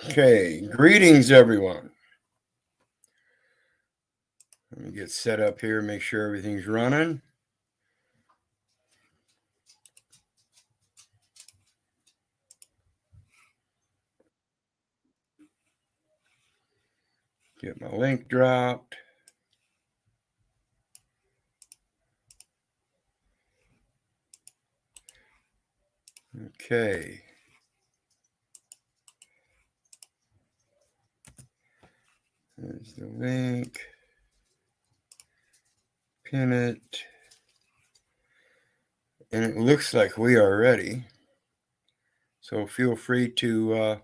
Okay, greetings everyone. Let me get set up here, make sure everything's running. Get my link dropped. Okay. There's the link. Pin it. And it looks like we are ready. So feel free to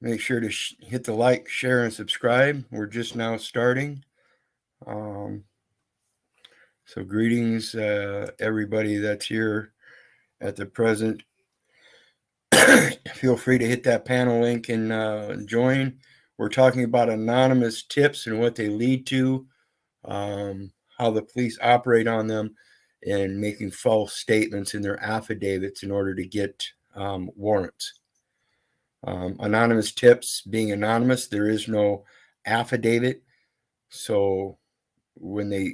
make sure to hit the like, share, and subscribe. We're just now starting. So greetings, everybody that's here at the present. Feel free to hit that panel link and join. We're talking about anonymous tips and what they lead to, how the police operate on them, and making false statements in their affidavits in order to get warrants. Anonymous tips, being anonymous, there is no affidavit. So when they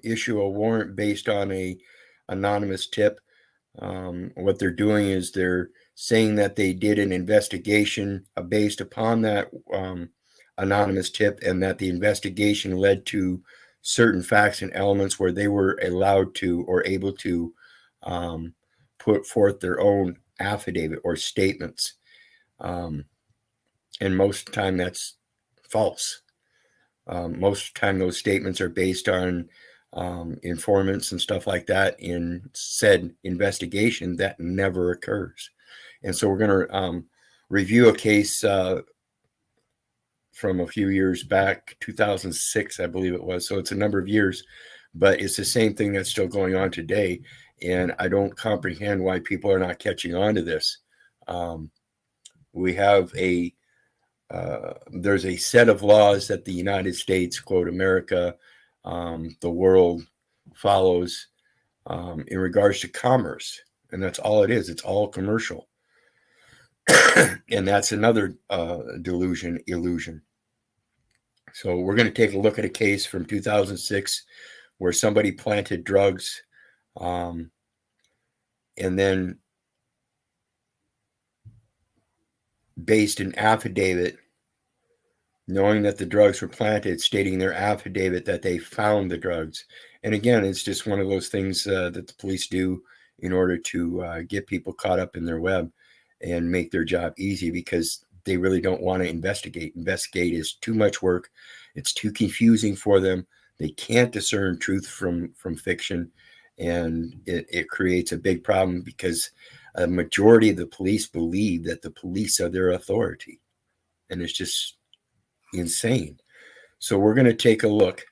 issue a warrant based on a anonymous tip, what they're doing is they're saying that they did an investigation based upon that anonymous tip, and that the investigation led to certain facts and elements where they were allowed to or able to put forth their own affidavit or statements. And most of the time that's false. Most of the time those statements are based on informants and stuff like that in said investigation that never occurs. And so we're going to review a case from a few years back, 2006, I believe it was. So it's a number of years, but it's the same thing that's still going on today. And I don't comprehend why people are not catching on to this. We have there's a set of laws that the United States, quote, America, the world follows in regards to commerce. And that's all it is. It's all commercial. And that's another illusion. So we're going to take a look at a case from 2006 where somebody planted drugs and then based an affidavit, knowing that the drugs were planted, stating their affidavit that they found the drugs. And again, it's just one of those things that the police do in order to get people caught up in their web and make their job easy, because they really don't want to investigate. Investigate is too much work. It's too confusing for them. They can't discern truth from fiction. And it creates a big problem because a majority of the police believe that the police are their authority. And it's just insane. So we're going to take a look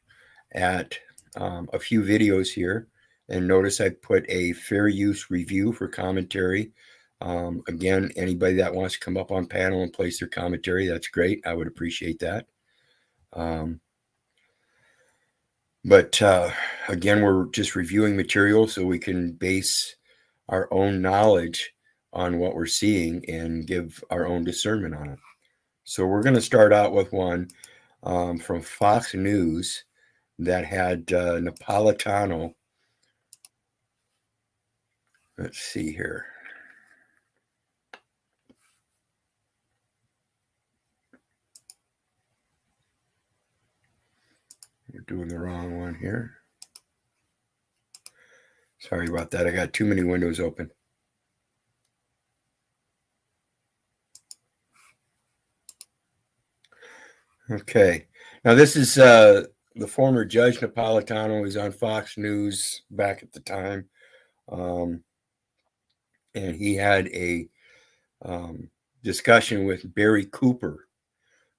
at a few videos here. And notice I put a fair use review for commentary. Again, anybody that wants to come up on panel and place their commentary, that's great. I would appreciate that. But again, we're just reviewing material so we can base our own knowledge on what we're seeing and give our own discernment on it. So we're going to start out with one from Fox News that had Napolitano. Let's see here. We're doing the wrong one here. Sorry about that. I got too many windows open. Okay. Now this is the former Judge Napolitano. He was on Fox News back at the time. And he had a discussion with Barry Cooper,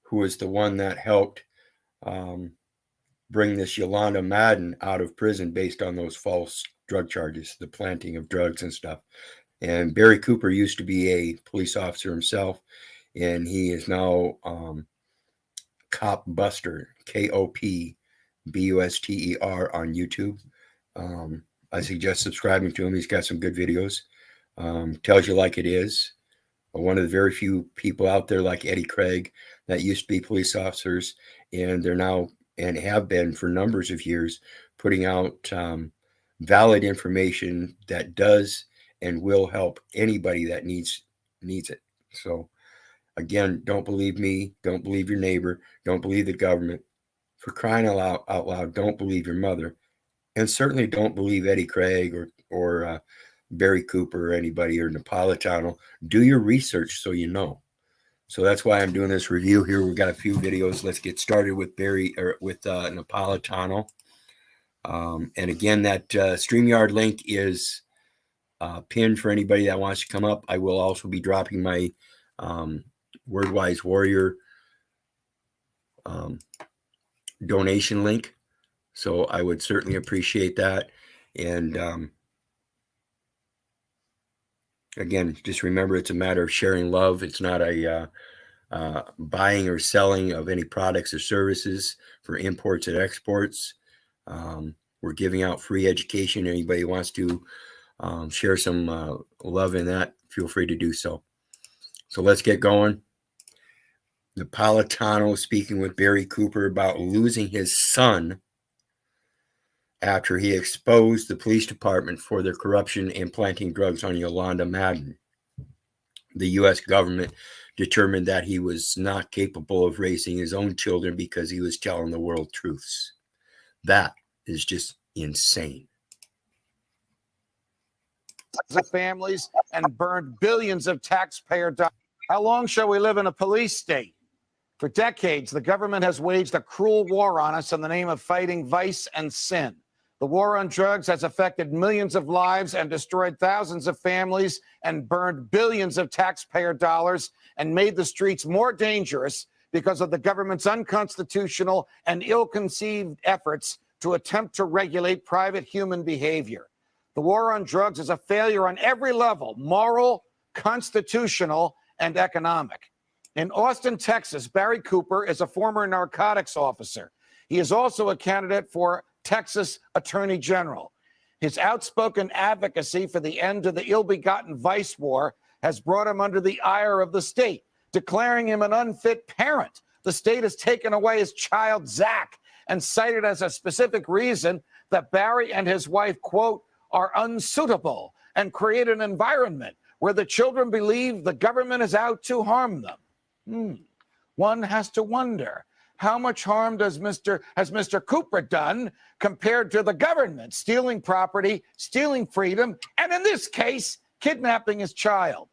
who was the one that helped bring this Yolanda Madden out of prison based on those false drug charges, the planting of drugs and stuff. And Barry Cooper used to be a police officer himself, and he is now Cop Buster, KOPBUSTER on YouTube. I suggest subscribing to him. He's got some good videos. Tells you like it is. one of the very few people out there like Eddie Craig that used to be police officers, and they're now and have been for numbers of years putting out valid information that does and will help anybody that needs it. So again, don't believe me, don't believe your neighbor, don't believe the government. For crying out loud, don't believe your mother, and certainly don't believe Eddie Craig or Barry Cooper or anybody or Napolitano. Do your research so you know. So that's why I'm doing this review here. We've got a few videos. Let's get started with Napolitano. And again, that StreamYard link is pinned for anybody that wants to come up. I will also be dropping my Wordwise Warrior donation link. So I would certainly appreciate that. And again, just remember, it's a matter of sharing love. It's not a buying or selling of any products or services for imports and exports. We're giving out free education. Anybody who wants to share some love in that, feel free to do so. So let's get going. Napolitano speaking with Barry Cooper about losing his son after he exposed the police department for their corruption and planting drugs on Yolanda Madden. The U.S. government determined that he was not capable of raising his own children because he was telling the world truths. That is just insane. The families and burned billions of taxpayer dollars. How long shall we live in a police state? For decades, the government has waged a cruel war on us in the name of fighting vice and sin. The war on drugs has affected millions of lives and destroyed thousands of families and burned billions of taxpayer dollars and made the streets more dangerous because of the government's unconstitutional and ill-conceived efforts to attempt to regulate private human behavior. The war on drugs is a failure on every level: moral, constitutional, and economic. In Austin, Texas, Barry Cooper is a former narcotics officer. He is also a candidate for Texas Attorney General. His outspoken advocacy for the end of the ill-begotten vice war has brought him under the ire of the state, declaring him an unfit parent. The state has taken away his child, Zach, and cited as a specific reason that Barry and his wife, quote, are unsuitable, and create an environment where the children believe the government is out to harm them. One has to wonder, how much harm has Mr. Cooper done compared to the government stealing property, stealing freedom, and in this case, kidnapping his child?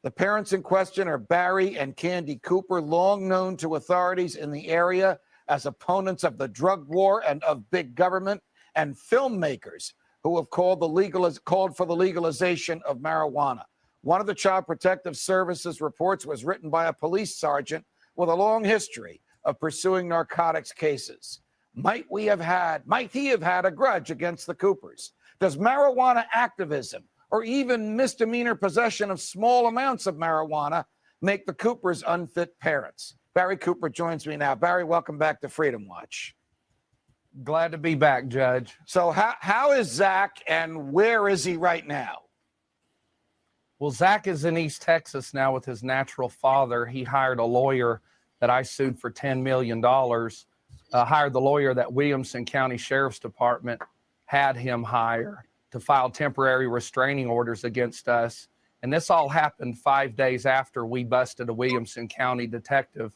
The parents in question are Barry and Candy Cooper, long known to authorities in the area as opponents of the drug war and of big government, and filmmakers who have called for the legalization of marijuana. One of the Child Protective Services reports was written by a police sergeant with a long history of pursuing narcotics cases. Might he have had a grudge against the Coopers? Does marijuana activism or even misdemeanor possession of small amounts of marijuana make the Coopers unfit parents? Barry Cooper joins me now. Barry, welcome back to Freedom Watch. Glad to be back, Judge. So how is Zach, and where is he right now? Well, Zach is in East Texas now with his natural father. He hired a lawyer that I sued for $10 million, hired the lawyer that Williamson County Sheriff's Department had him hire to file temporary restraining orders against us. And this all happened 5 days after we busted a Williamson County detective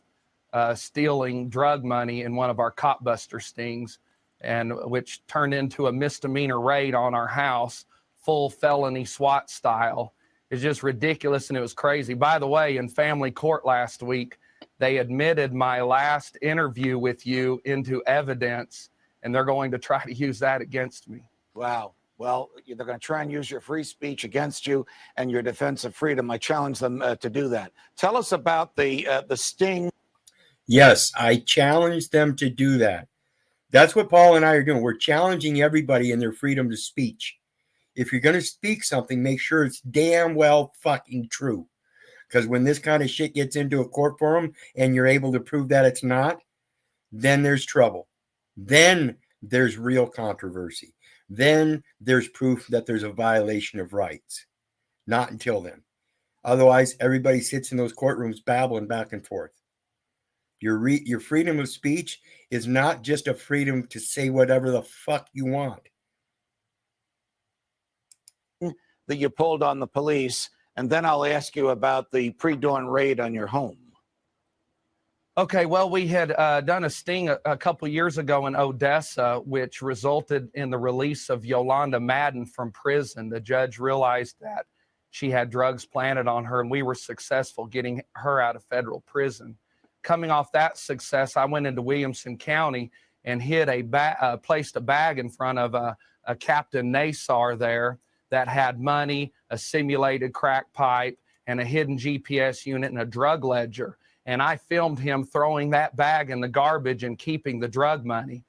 stealing drug money in one of our cop buster stings, and which turned into a misdemeanor raid on our house, full felony SWAT style. It's just ridiculous, and it was crazy. By the way, in family court last week, they admitted my last interview with you into evidence, and they're going to try to use that against me. Wow. Well, they're going to try and use your free speech against you and your defense of freedom. I challenge them to do that. Tell us about the sting. Yes, I challenge them to do that. That's what Paul and I are doing. We're challenging everybody in their freedom to speech. If you're going to speak something, make sure it's damn well fucking true. Because when this kind of shit gets into a court forum and you're able to prove that it's not, then there's trouble. Then there's real controversy. Then there's proof that there's a violation of rights. Not until then. Otherwise, everybody sits in those courtrooms babbling back and forth. Your freedom of speech is not just a freedom to say whatever the fuck you want. That you pulled on the police, and then I'll ask you about the pre-dawn raid on your home. Okay, well, we had done a sting a couple years ago in Odessa, which resulted in the release of Yolanda Madden from prison. The judge realized that she had drugs planted on her, and we were successful getting her out of federal prison. Coming off that success, I went into Williamson County and placed a bag in front of a Captain Nasar there that had money, a simulated crack pipe, and a hidden GPS unit and a drug ledger. And I filmed him throwing that bag in the garbage and keeping the drug money.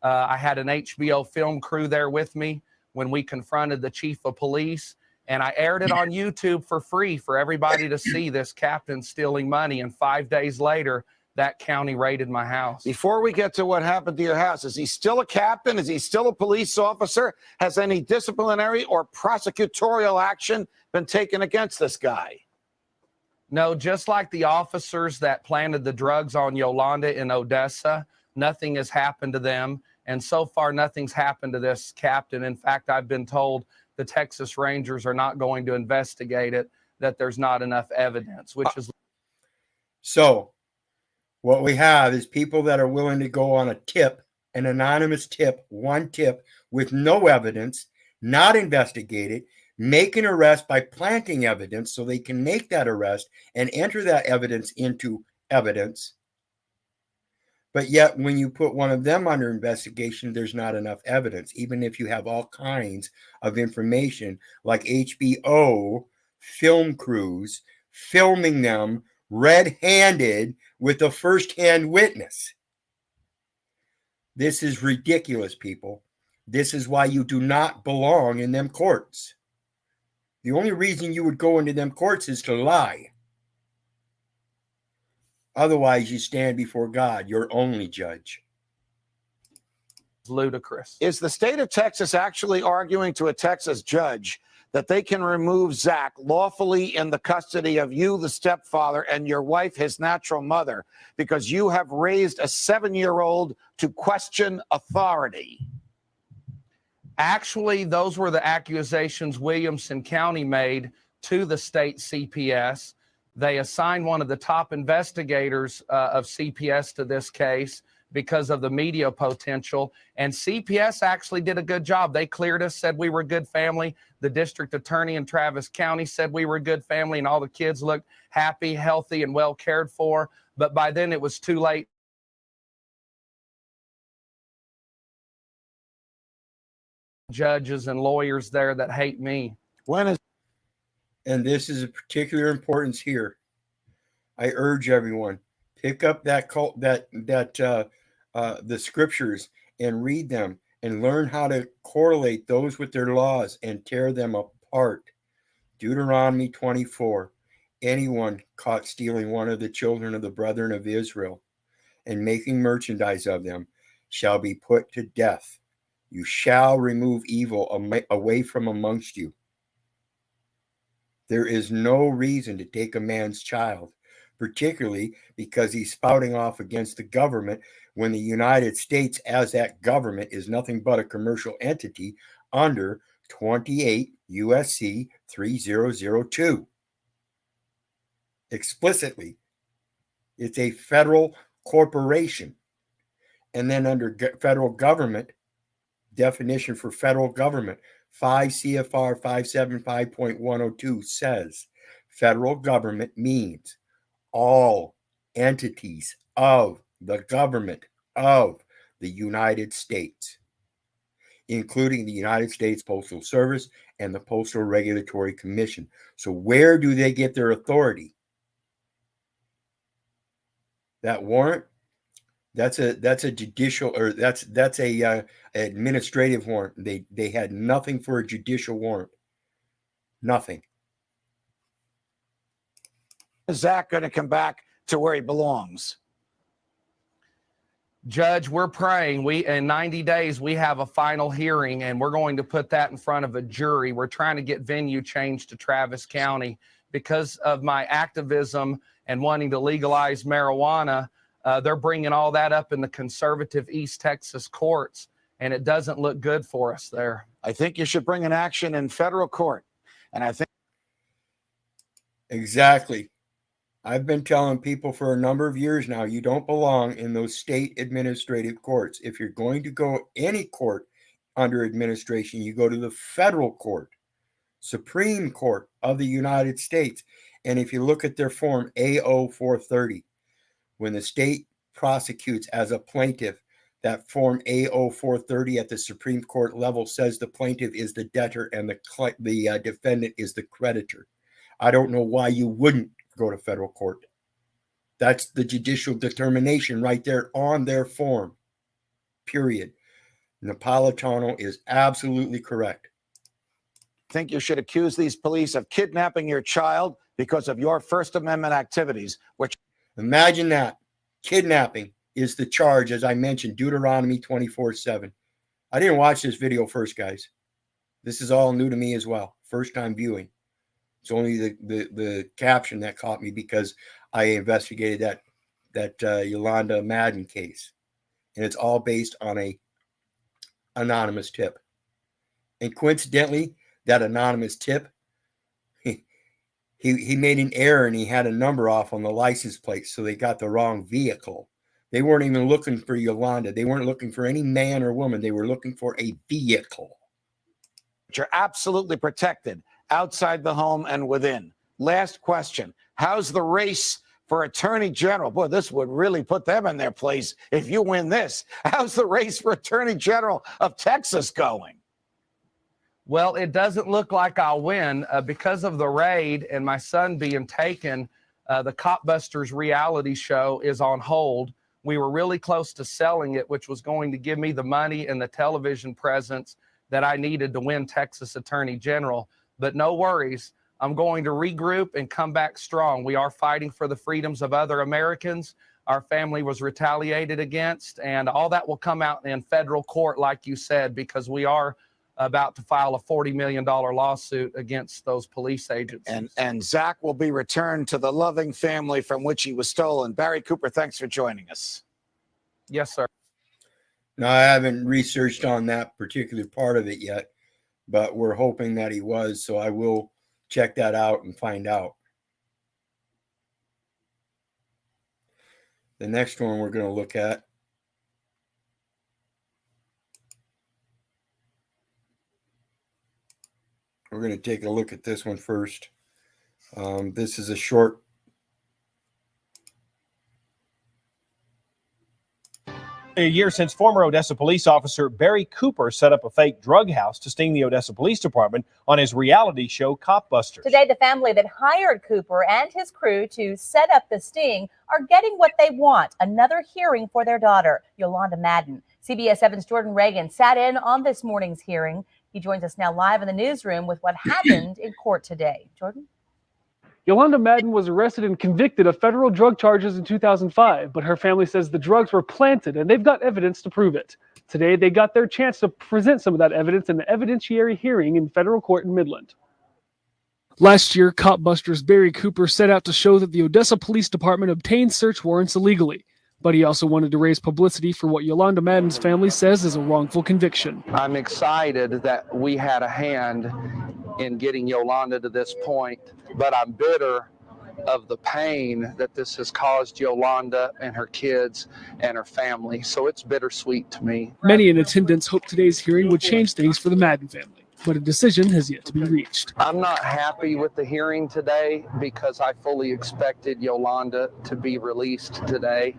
I had an HBO film crew there with me when we confronted the chief of police, and I aired it on YouTube for free for everybody to see this captain stealing money. And 5 days later, that county raided my house. Before we get to what happened to your house, is he still a captain? Is he still a police officer? Has any disciplinary or prosecutorial action been taken against this guy? No, just like the officers that planted the drugs on Yolanda in Odessa, nothing has happened to them. And so far, nothing's happened to this captain. In fact, I've been told the Texas Rangers are not going to investigate it, that there's not enough evidence, which is. So what we have is people that are willing to go on a tip, an anonymous tip, one tip with no evidence, not investigate it, make an arrest by planting evidence so they can make that arrest and enter that evidence into evidence. But yet when you put one of them under investigation, there's not enough evidence, even if you have all kinds of information like HBO film crews filming them red-handed with a first-hand witness. This is ridiculous, people. This is why you do not belong in them courts. The only reason you would go into them courts is to lie. Otherwise, you stand before God, your only judge. Ludicrous. Is the state of Texas actually arguing to a Texas judge that they can remove Zach lawfully in the custody of you, the stepfather, and your wife, his natural mother, because you have raised a 7-year-old to question authority? Actually, those were the accusations Williamson County made to the state CPS. They assigned one of the top investigators of CPS to this case because of the media potential. And CPS actually did a good job. They cleared us, said we were a good family. The district attorney in Travis County said we were a good family, and all the kids looked happy, healthy, and well cared for. But by then it was too late. Judges and lawyers there that hate me. And this is of particular importance here. I urge everyone, pick up the scriptures and read them and learn how to correlate those with their laws and tear them apart. Deuteronomy 24, anyone caught stealing one of the children of the brethren of Israel and making merchandise of them shall be put to death. You shall remove evil away from amongst you. There is no reason to take a man's child, particularly because he's spouting off against the government when the United States as that government is nothing but a commercial entity under 28 USC 3002. Explicitly, it's a federal corporation. And then under federal government, definition for federal government, 5 CFR 575.102 says federal government means all entities of the government of the United States, including the United States Postal Service and the Postal Regulatory Commission. So where do they get their authority? That warrant, that's a judicial, or that's a administrative warrant. They had nothing for a judicial warrant. Nothing. Is Zach going to come back to where he belongs? Judge, we're praying. In 90 days, we have a final hearing, and we're going to put that in front of a jury. We're trying to get venue changed to Travis County because of my activism and wanting to legalize marijuana, they're bringing all that up in the conservative East Texas courts, and it doesn't look good for us there. I think you should bring an action in federal court. And I think Exactly. I've been telling people for a number of years now, you don't belong in those state administrative courts. If you're going to go any court under administration, you go to the federal court, Supreme Court of the United States. And if you look at their form AO430, when the state prosecutes as a plaintiff, that form AO430 at the Supreme Court level says the plaintiff is the debtor and the defendant is the creditor. I don't know why you wouldn't go to federal court. That's the judicial determination right there on their form, period. Napolitano is absolutely correct. you should accuse these police of kidnapping your child because of your First Amendment activities, which Imagine that. Kidnapping is the charge, as I mentioned, Deuteronomy 24:7. I didn't watch this video first, guys. This is all new to me as well. First time viewing. It's only the caption that caught me because I investigated that Yolanda Madden case. And it's all based on a anonymous tip. And coincidentally, that anonymous tip, he made an error and he had a number off on the license plate, so they got the wrong vehicle. They weren't even looking for Yolanda. They weren't looking for any man or woman. They were looking for a vehicle. are absolutely protected outside the home and within. Last question. How's the race for Attorney General? Boy, this would really put them in their place if you win this. How's the race for Attorney General of Texas going? Well, it doesn't look like I'll win because of the raid and my son being taken. The Cop Busters reality show is on hold. We were really close to selling it, which was going to give me the money and the television presence that I needed to win Texas Attorney General. But no worries. I'm going to regroup and come back strong. We are fighting for the freedoms of other Americans. Our family was retaliated against, and all that will come out in federal court, like you said, because we are about to file a $40 million lawsuit against those police agents. And Zach will be returned to the loving family from which he was stolen. Barry Cooper, thanks for joining us. Yes, sir. Now, I haven't researched on that particular part of it yet, but we're hoping that he was, so I will check that out and find out. The next one we're going to look at. We're going to take a look at this one first. This is a short. A year since former Odessa police officer Barry Cooper set up a fake drug house to sting the Odessa Police Department on his reality show Cop Busters. Today, the family that hired Cooper and his crew to set up the sting are getting what they want, another hearing for their daughter, Yolanda Madden. CBS 7's Jordan Reagan sat in on this morning's hearing. He joins us now live in the newsroom with what happened in court today. Jordan? Yolanda Madden was arrested and convicted of federal drug charges in 2005, but her family says the drugs were planted and they've got evidence to prove it. Today, they got their chance to present some of that evidence in the evidentiary hearing in federal court in Midland. Last year, Cop Busters Barry Cooper set out to show that the Odessa Police Department obtained search warrants illegally, but he also wanted to raise publicity for what Yolanda Madden's family says is a wrongful conviction. I'm excited that we had a hand in getting Yolanda to this point, but I'm bitter of the pain that this has caused Yolanda and her kids and her family. So it's bittersweet to me. Many in attendance hoped today's hearing would change things for the Madden family, but a decision has yet to be reached. I'm not happy with the hearing today because I fully expected Yolanda to be released today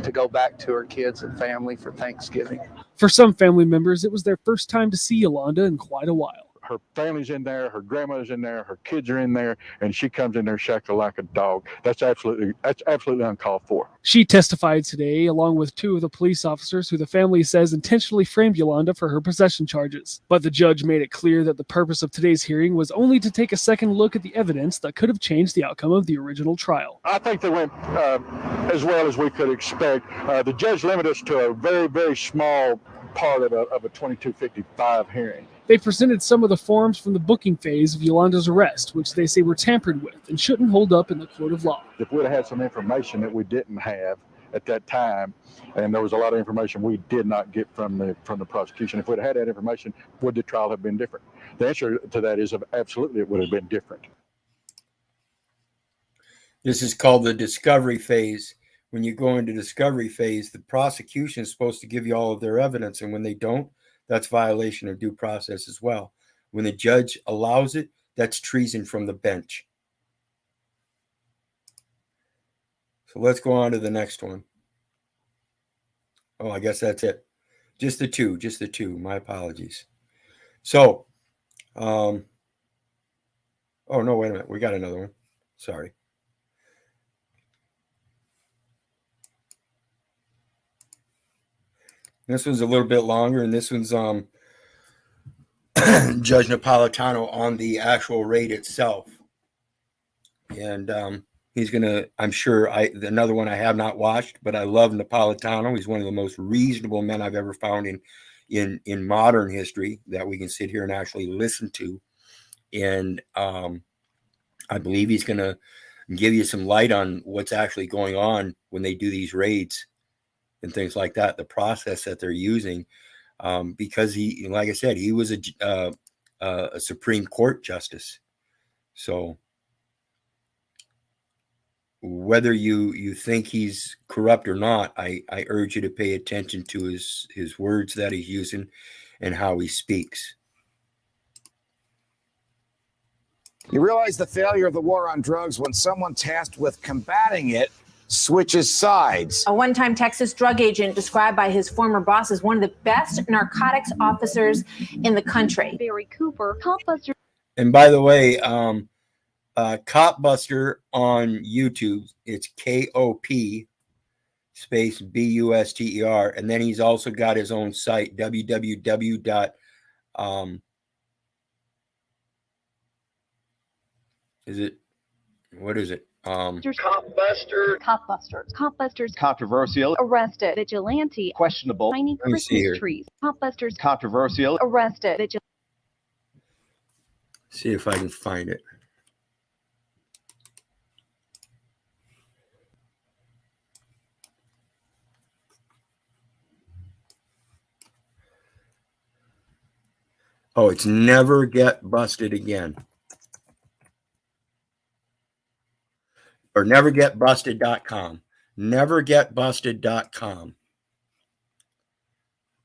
to go back to her kids and family for Thanksgiving. For some family members, it was their first time to see Yolanda in quite a while. Her family's in there, her grandmother's in there, her kids are in there, and she comes in there shackled like a dog. That's absolutely uncalled for. She testified today, along with two of the police officers who the family says intentionally framed Yolanda for her possession charges. But the judge made it clear that the purpose of today's hearing was only to take a second look at the evidence that could have changed the outcome of the original trial. I think they went as well as we could expect. The judge limited us to a very, very small part of a 2255 hearing. They presented some of the forms from the booking phase of Yolanda's arrest, which they say were tampered with and shouldn't hold up in the court of law. If we'd have had some information that we didn't have at that time, and there was a lot of information we did not get from the prosecution, if we'd had that information, would the trial have been different? The answer to that is absolutely it would have been different. This is called the discovery phase. When you go into discovery phase, the prosecution is supposed to give you all of their evidence, and when they don't, that's violation of due process as well. When the judge allows it, that's treason from the bench. So let's go on to the next one. Oh, I guess that's it. Just the two. My apologies. So, oh no, wait a minute. We got another one. Sorry. This one's a little bit longer, and this one's Judge Napolitano on the actual raid itself. And he's gonna, I'm sure, another one I have not watched, but I love Napolitano. He's one of the most reasonable men I've ever found in modern history that we can sit here and actually listen to. And I believe he's gonna give you some light on what's actually going on when they do these raids and things like that, the process that they're using, because he, like I said, he was a Supreme Court justice. So whether you think he's corrupt or not, I urge you to pay attention to his words that he's using and how he speaks. You realize the failure of the war on drugs when someone tasked with combating it switches sides. A one-time Texas drug agent described by his former boss as one of the best narcotics officers in the country. Barry Cooper, Copbuster. And by the way, Copbuster on YouTube, it's KOP space BUSTER, and then he's also got his own site, www. What is it? Copbusters. Controversial. Arrested. Vigilante. Questionable. Tiny Christmas trees. Copbusters. Controversial. Arrested. Vigilante. See if I can find it. Oh, it's Never Get Busted Again. Or nevergetbusted.com. Nevergetbusted.com.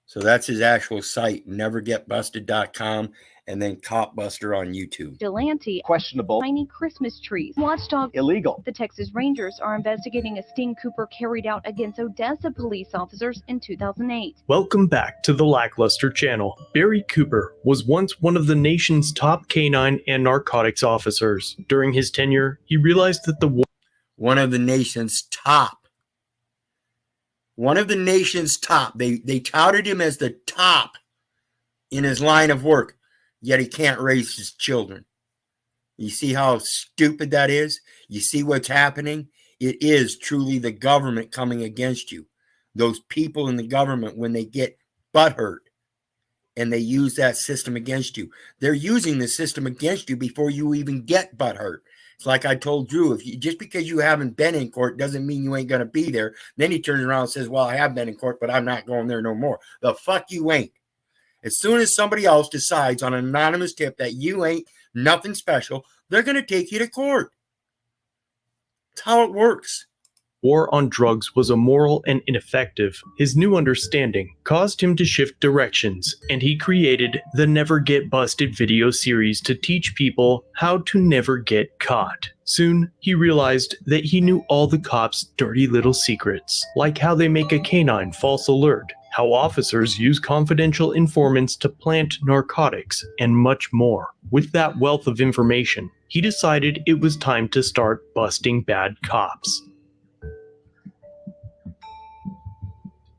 So that's his actual site, nevergetbusted.com, and then Copbuster on YouTube. Vigilante. Questionable. Tiny Christmas trees. Watchdog. Illegal. The Texas Rangers are investigating a sting Cooper carried out against Odessa police officers in 2008. Welcome back to the Lackluster Channel. Barry Cooper was once one of the nation's top canine and narcotics officers. During his tenure, he realized that the one of the nation's top. One of the nation's top. They touted him as the top in his line of work, yet he can't raise his children. You see how stupid that is? You see what's happening? It is truly the government coming against you. Those people in the government, when they get butthurt and they use that system against you, they're using the system against you before you even get butthurt. It's like I told Drew, just because you haven't been in court doesn't mean you ain't going to be there. Then he turns around and says, well, I have been in court, but I'm not going there no more. The fuck you ain't. As soon as somebody else decides on an anonymous tip that you ain't nothing special, they're going to take you to court. That's how it works. war on drugs was immoral and ineffective, his new understanding caused him to shift directions, and he created the Never Get Busted video series to teach people how to never get caught. Soon, he realized that he knew all the cops' dirty little secrets, like how they make a canine false alert, how officers use confidential informants to plant narcotics, and much more. With that wealth of information, he decided it was time to start busting bad cops.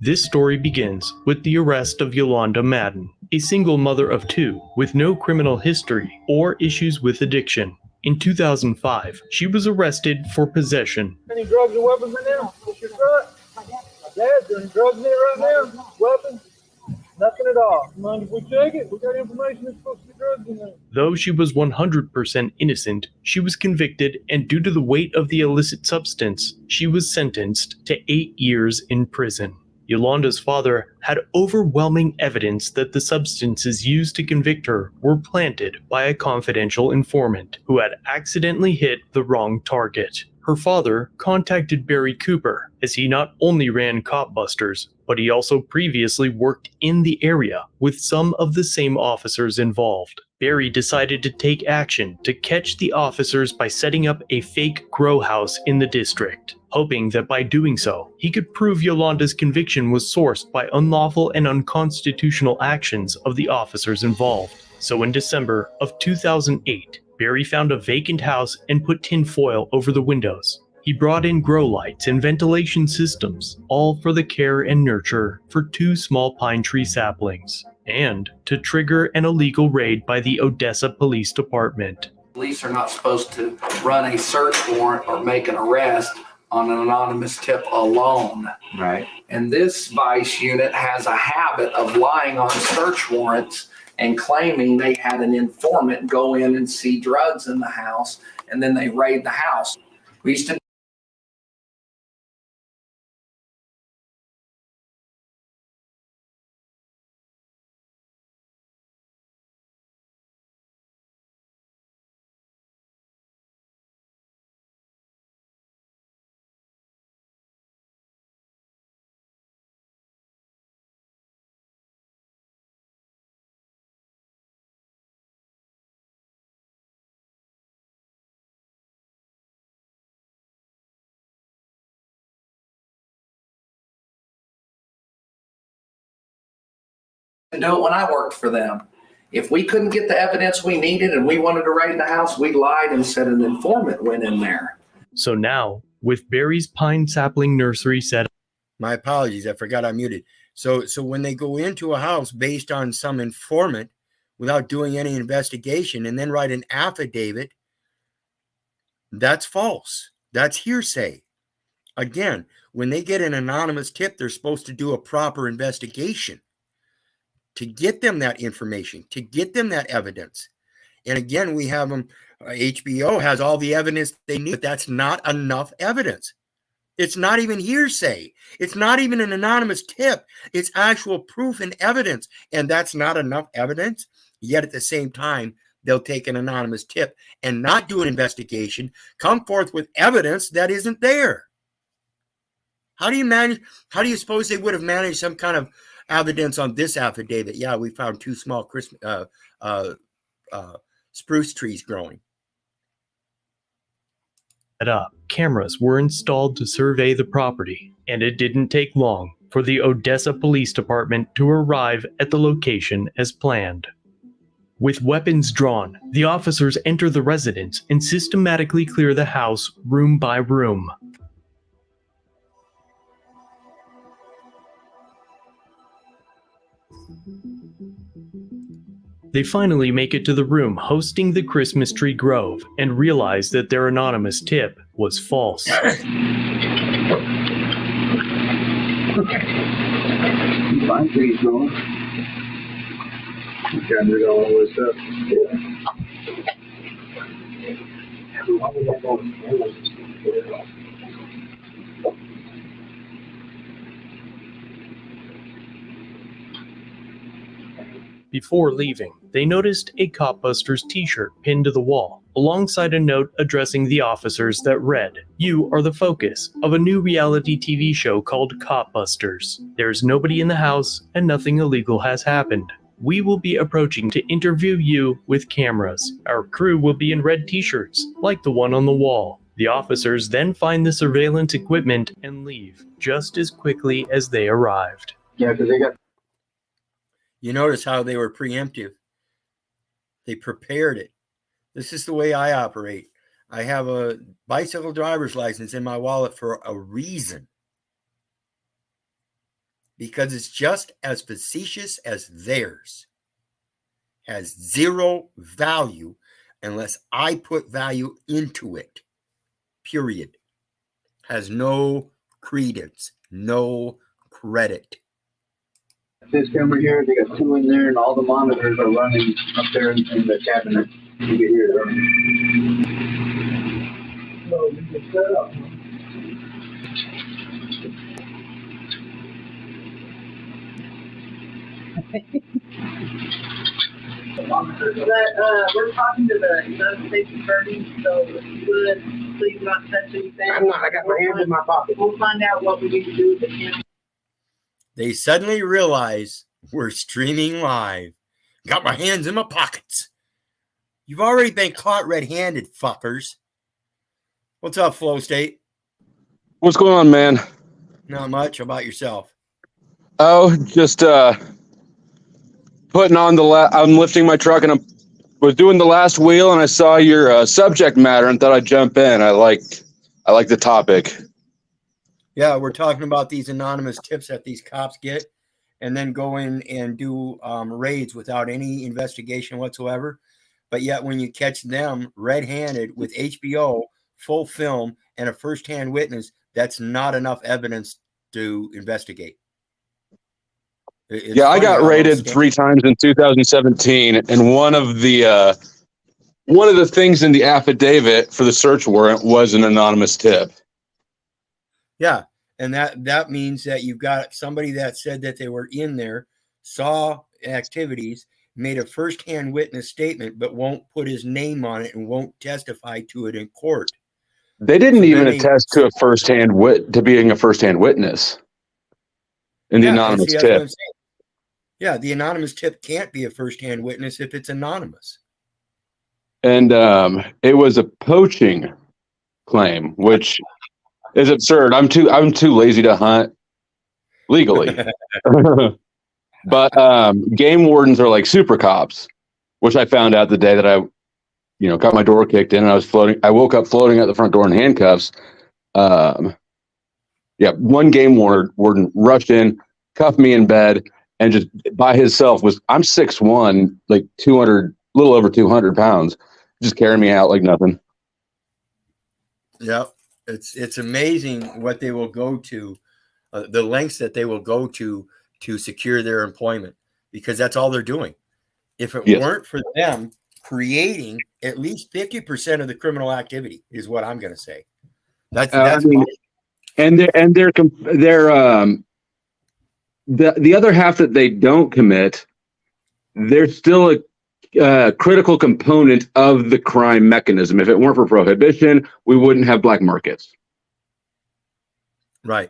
This story begins with the arrest of Yolanda Madden, a single mother of two with no criminal history or issues with addiction. In 2005, she was arrested for possession. Any drugs or weapons in there? What's your truck? My dad's doing drugs in there right now. Weapons? Nothing at all. Mind if we check it? We got information that's supposed to be drugs in there. Though she was 100% innocent, she was convicted, and due to the weight of the illicit substance, she was sentenced to 8 years in prison. Yolanda's father had overwhelming evidence that the substances used to convict her were planted by a confidential informant who had accidentally hit the wrong target. Her father contacted Barry Cooper, as he not only ran Cop Busters, but he also previously worked in the area with some of the same officers involved. Barry decided to take action to catch the officers by setting up a fake grow house in the district, hoping that by doing so, he could prove Yolanda's conviction was sourced by unlawful and unconstitutional actions of the officers involved. So in December of 2008, Barry found a vacant house and put tinfoil over the windows. He brought in grow lights and ventilation systems, all for the care and nurture for 2 small pine tree saplings, and to trigger an illegal raid by the Odessa Police Department. Police are not supposed to run a search warrant or make an arrest on an anonymous tip alone. Right. And this Vice unit has a habit of lying on search warrants and claiming they had an informant go in and see drugs in the house, and then they raid the house. We used to do it when I worked for them. If we couldn't get the evidence we needed and we wanted to raid the house, we lied and said an informant went in there. So now, with Barry's pine sapling nursery set up. My apologies, I forgot I muted. So when they go into a house based on some informant without doing any investigation and then write an affidavit, that's false. That's hearsay. Again, when they get an anonymous tip, they're supposed to do a proper investigation to get them that information, to get them that evidence. And again, we have them, HBO has all the evidence they need, but that's not enough evidence. It's not even hearsay. It's not even an anonymous tip. It's actual proof and evidence. And that's not enough evidence. Yet at the same time, they'll take an anonymous tip and not do an investigation, come forth with evidence that isn't there. How do you suppose they would have managed some kind of evidence on this affidavit? Yeah, we found 2 small spruce trees growing. Up. Cameras were installed to survey the property, and it didn't take long for the Odessa Police Department to arrive at the location as planned. With weapons drawn, the officers enter the residence and systematically clear the house room by room. They finally make it to the room hosting the Christmas Tree Grove and realize that their anonymous tip was false. Pine trees growing. Gathered all this stuff. Before leaving, they noticed a Cop Busters t-shirt pinned to the wall, alongside a note addressing the officers that read, "You are the focus of a new reality TV show called Cop Busters. There's nobody in the house and nothing illegal has happened. We will be approaching to interview you with cameras. Our crew will be in red t-shirts, like the one on the wall." The officers then find the surveillance equipment and leave just as quickly as they arrived. Yeah, because they got. You notice how they were preemptive. They prepared it. This is the way I operate. I have a bicycle driver's license in my wallet for a reason. Because it's just as facetious as theirs. Has zero value unless I put value into it. Period. Has no credence, no credit. This camera here, they got 2 in there, and all the monitors are running up there in the cabinet. You can hear it running. So we can set up. We're talking to the United States Attorney, so if you would, please not touch anything. I'm not. I got my hands in my pocket. We'll find out what we need to do with the camera. They suddenly realize we're streaming live. Got my hands in my pockets. You've already been caught red-handed, fuckers. What's up, Flow State? What's going on, man? Not much. How about yourself? Oh, just putting on I'm lifting my truck, and I was doing the last wheel, and I saw your subject matter and thought I'd jump in. I like the topic. Yeah, we're talking about these anonymous tips that these cops get and then go in and do raids without any investigation whatsoever. But yet when you catch them red-handed with HBO, full film, and a first-hand witness, that's not enough evidence to investigate. Yeah, I got raided 3 times in 2017, and one of the things in the affidavit for the search warrant was an anonymous tip. Yeah, and that means that you've got somebody that said that they were in there, saw activities, made a first-hand witness statement, but won't put his name on it and won't testify to it in court. They didn't even attest to being a first-hand witness in the anonymous tip. Yeah, the anonymous tip can't be a first-hand witness if it's anonymous. And it was a poaching claim, which is absurd. I'm too lazy to hunt legally. But game wardens are like super cops, which I found out the day that I got my door kicked in and I was floating. I woke up floating out the front door in handcuffs. One game warden rushed in, cuffed me in bed, and just by himself I'm 6'1", like 200, a little over 200 pounds, just carrying me out like nothing. Yep. It's amazing what they will go to, the lengths that they will go to secure their employment, because that's all they're doing. If it weren't for them creating at least 50% of the criminal activity, is what I'm going to say. That's the other half that they don't commit, they're still a critical component of the crime mechanism. If it weren't for prohibition, we wouldn't have black markets. Right.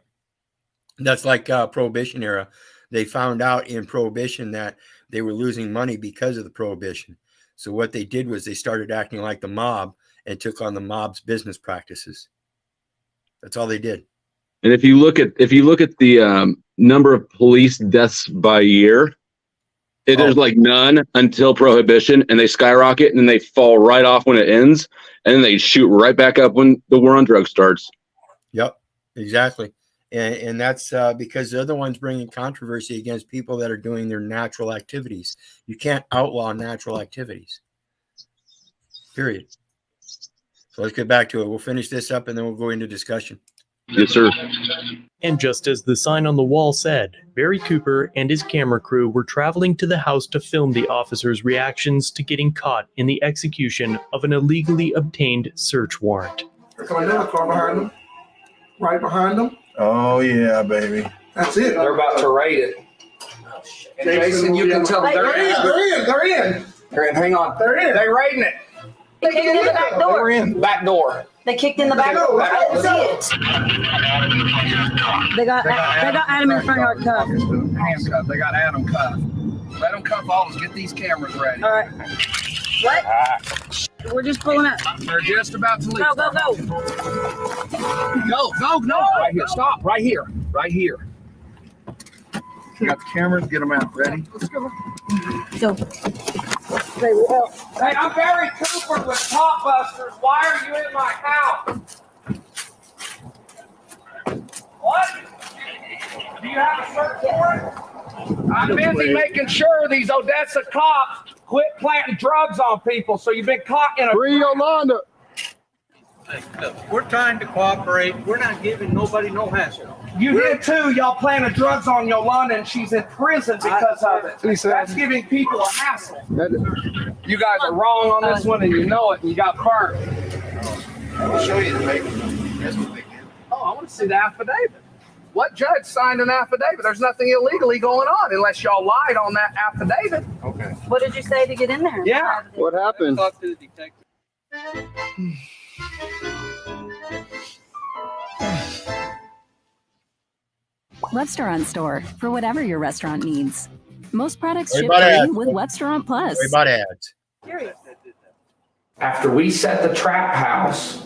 That's like Prohibition era. They found out in Prohibition that they were losing money because of the Prohibition. So what they did was they started acting like the mob and took on the mob's business practices. That's all they did. And if you look at the number of police deaths by year, there's like none until Prohibition, and they skyrocket, and then they fall right off when it ends, and then they shoot right back up when the war on drugs starts. Yep, exactly. And that's because they're the ones bringing controversy against people that are doing their natural activities. You can't outlaw natural activities. Period. So let's get back to it. We'll finish this up, and then we'll go into discussion. Yes, sir. And just as the sign on the wall said, Barry Cooper and his camera crew were traveling to the house to film the officers' reactions to getting caught in the execution of an illegally obtained search warrant. Come on, the car behind them. Right behind them. Oh, yeah, baby. That's it. They're about to raid it. And Jason, you can tell they're in. They're in. Hang on. They're in. They're raiding it. They kicked in the back door. They're in. Back door. They kicked in the back door. I didn't see it. They got Adam in front yard cuffed. Handcuffed. They got Adam cuffed. Let them cuff all of us. Get these cameras ready. All right. What? We're just pulling up. They're just about to leave. Go. Go. Right here. Stop. Right here. You got the cameras. Get them out. Ready? Let's go. Hey, I'm Barry Cooper with Top Busters. Why are you in my house? What? Do you have a search warrant? I'm busy making sure these Odessa cops quit planting drugs on people. So you've been caught in a... Free Yolanda. Look, we're trying to cooperate. We're not giving nobody no hassle. You did too. Y'all planted drugs on Yolanda, and she's in prison because of it. That's giving people a hassle. You guys are wrong on this one, and you know it, and you got burned. I'll show you the paper. That's what they did. Oh, I want to see the affidavit. What judge signed an affidavit? There's nothing illegally going on unless y'all lied on that affidavit. Okay. What did you say to get in there? Yeah. What happened? Talk to the detective. Restaurant Store, for whatever your restaurant needs. Most products ship about free ads. with Restaurant Plus. Worry about ads. After we set the trap house,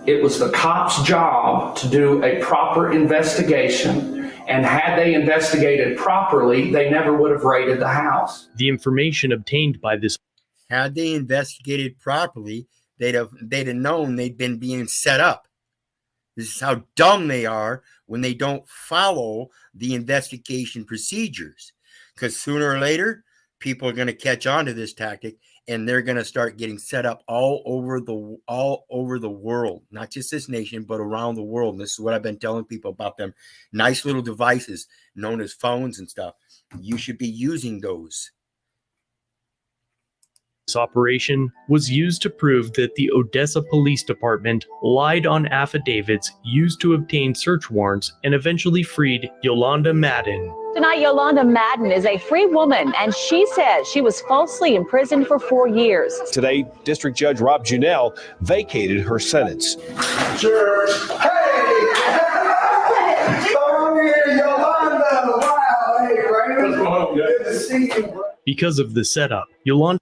it was the cops' job to do a proper investigation. And had they investigated properly, they never would have raided the house. The information obtained by this. Had they investigated properly, they'd have known they'd been being set up. This is how dumb they are when they don't follow the investigation procedures. Because sooner or later, people are going to catch on to this tactic, and they're going to start getting set up all over the world, not just this nation, but around the world. And this is what I've been telling people about them nice little devices known as phones and stuff. You should be using those. This operation was used to prove that the Odessa Police Department lied on affidavits used to obtain search warrants and eventually freed Yolanda Madden. Tonight, Yolanda Madden is a free woman, and she says she was falsely imprisoned for 4 years. Today, District Judge Rob Junell vacated her sentence. Sure. Hey! Yolanda! Wow! Hey, Brandon. Good to see you, bro. Because of the setup, Yolanda.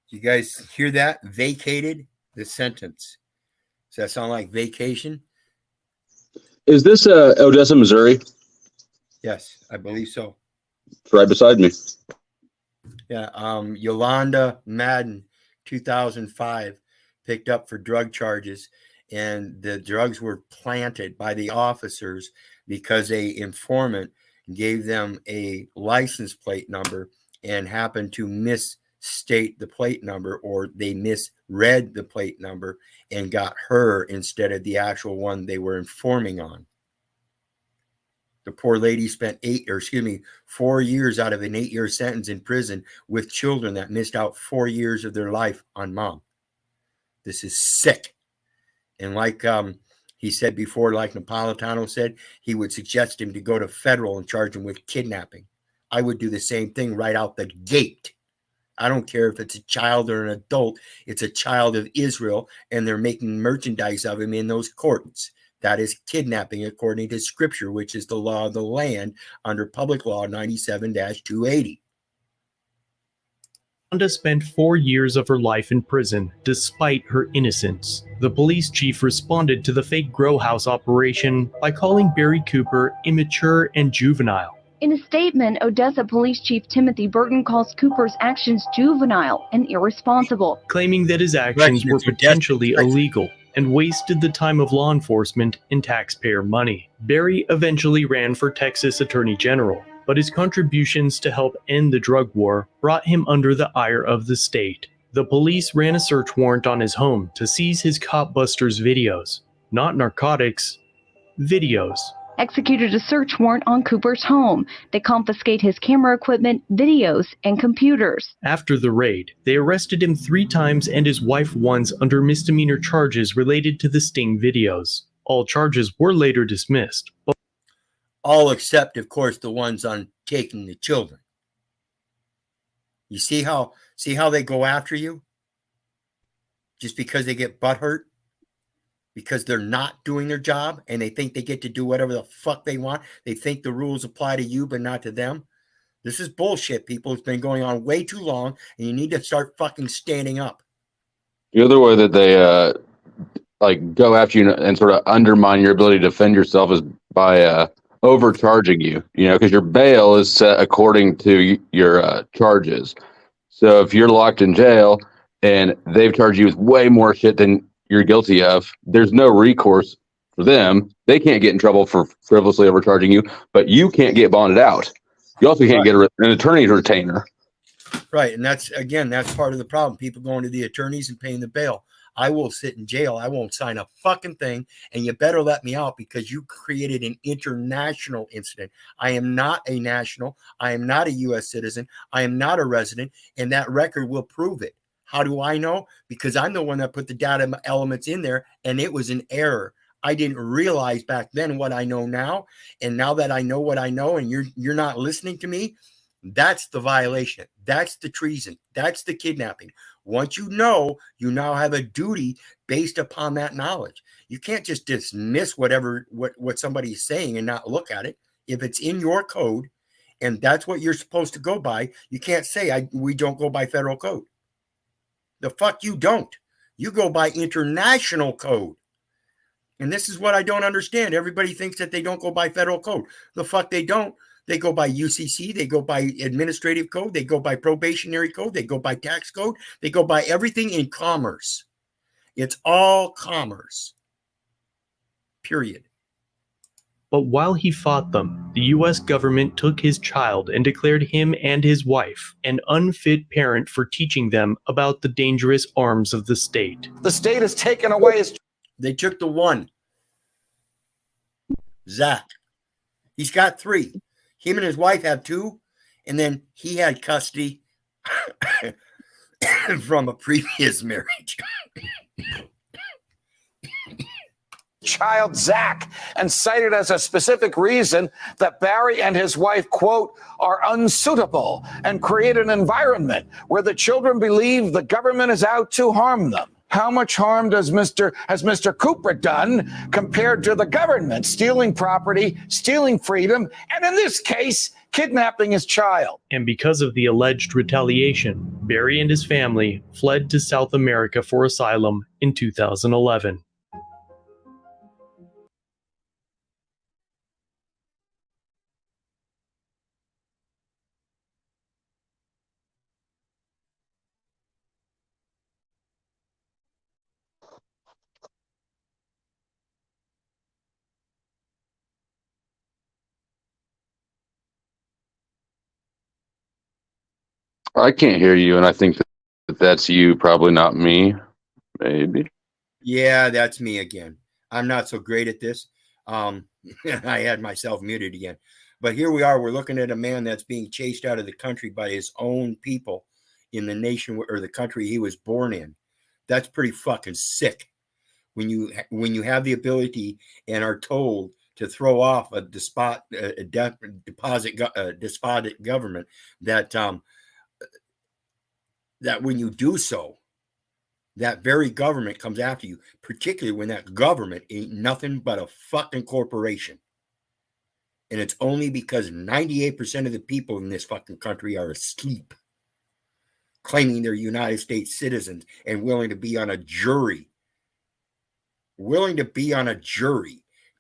You guys hear that? Vacated the sentence. Does that sound like vacation? Is this Odessa, Missouri? Yes, I believe so. It's right beside me. Yeah, Yolanda Madden, 2005, picked up for drug charges, and the drugs were planted by the officers because a informant gave them a license plate number and happened to misstate the plate number, or they misread the plate number and got her instead of the actual one they were informing on. The poor lady spent 4 years out of an 8-year sentence in prison with children that missed out 4 years of their life on mom. This is sick. And like he said before, like Napolitano said, he would suggest him to go to federal and charge him with kidnapping. I would do the same thing right out the gate. I don't care if it's a child or an adult. It's a child of Israel, and they're making merchandise of him in those courts. That is kidnapping according to Scripture, which is the law of the land under Public Law 97-280. Yolanda spent 4 years of her life in prison, despite her innocence. The police chief responded to the fake grow house operation by calling Barry Cooper immature and juvenile. In a statement, Odessa Police Chief Timothy Burton calls Cooper's actions juvenile and irresponsible, claiming that his actions were potentially illegal and wasted the time of law enforcement and taxpayer money. Barry eventually ran for Texas Attorney General, but his contributions to help end the drug war brought him under the ire of the state. The police ran a search warrant on his home to seize his Cop Busters videos. Not narcotics, videos. executed a search warrant on Cooper's home. They confiscate his camera equipment, videos, and computers. After the raid, they arrested him 3 times and his wife once under misdemeanor charges related to the Sting videos. All charges were later dismissed. All except, of course, the ones on taking the children. You see how they go after you? Just because they get butthurt? Because they're not doing their job and they think they get to do whatever the fuck they want. They think the rules apply to you but not to them. This is bullshit, people. It's been going on way too long, and you need to start fucking standing up. The other way that they go after you and sort of undermine your ability to defend yourself is by overcharging you. You know, because your bail is set according to your charges. So if you're locked in jail and they've charged you with way more shit than you're guilty of, there's no recourse for them. They can't get in trouble for frivolously overcharging you, but you can't get bonded out. You also can't get an attorney retainer. Right, and that's part of the problem. People going to the attorneys and paying the bail. I will sit in jail. I won't sign a fucking thing. And you better let me out because you created an international incident. I am not a national. I am not a U.S. citizen. I am not a resident. And that record will prove it. How do I know? Because I'm the one that put the data elements in there, and it was an error. I didn't realize back then what I know now. And now that I know what I know and you're not listening to me, that's the violation. That's the treason. That's the kidnapping. Once you know, you now have a duty based upon that knowledge. You can't just dismiss what somebody's saying and not look at it. If it's in your code and that's what you're supposed to go by, you can't say we don't go by federal code. The fuck you don't. You go by international code. And this is what I don't understand. Everybody thinks that they don't go by federal code. The fuck they don't. They go by UCC. They go by administrative code. They go by probationary code. They go by tax code. They go by everything in commerce. It's all commerce. Period. But while he fought them, the U.S. government took his child and declared him and his wife an unfit parent for teaching them about the dangerous arms of the state. The state has taken away his... They took the one. Zach. He's got 3. Him and his wife have 2. And then he had custody from a previous marriage. Child Zach, and cited as a specific reason that Barry and his wife, quote, are unsuitable and create an environment where the children believe the government is out to harm them. How much harm has Mr. Cooper done compared to the government stealing property, stealing freedom, and in this case, kidnapping his child? And because of the alleged retaliation, Barry and his family fled to South America for asylum in 2011. I can't hear you, and I think that that's you, probably not me. Maybe. Yeah, that's me again. I'm not so great at this. I had myself muted again. But here we are. We're looking at a man that's being chased out of the country by his own people in the nation or the country he was born in. That's pretty fucking sick. When you have the ability and are told to throw off a despotic government, that when you do so, that very government comes after you, particularly when that government ain't nothing but a fucking corporation. And it's only because 98% of the people in this fucking country are asleep, claiming they're United States citizens and willing to be on a jury,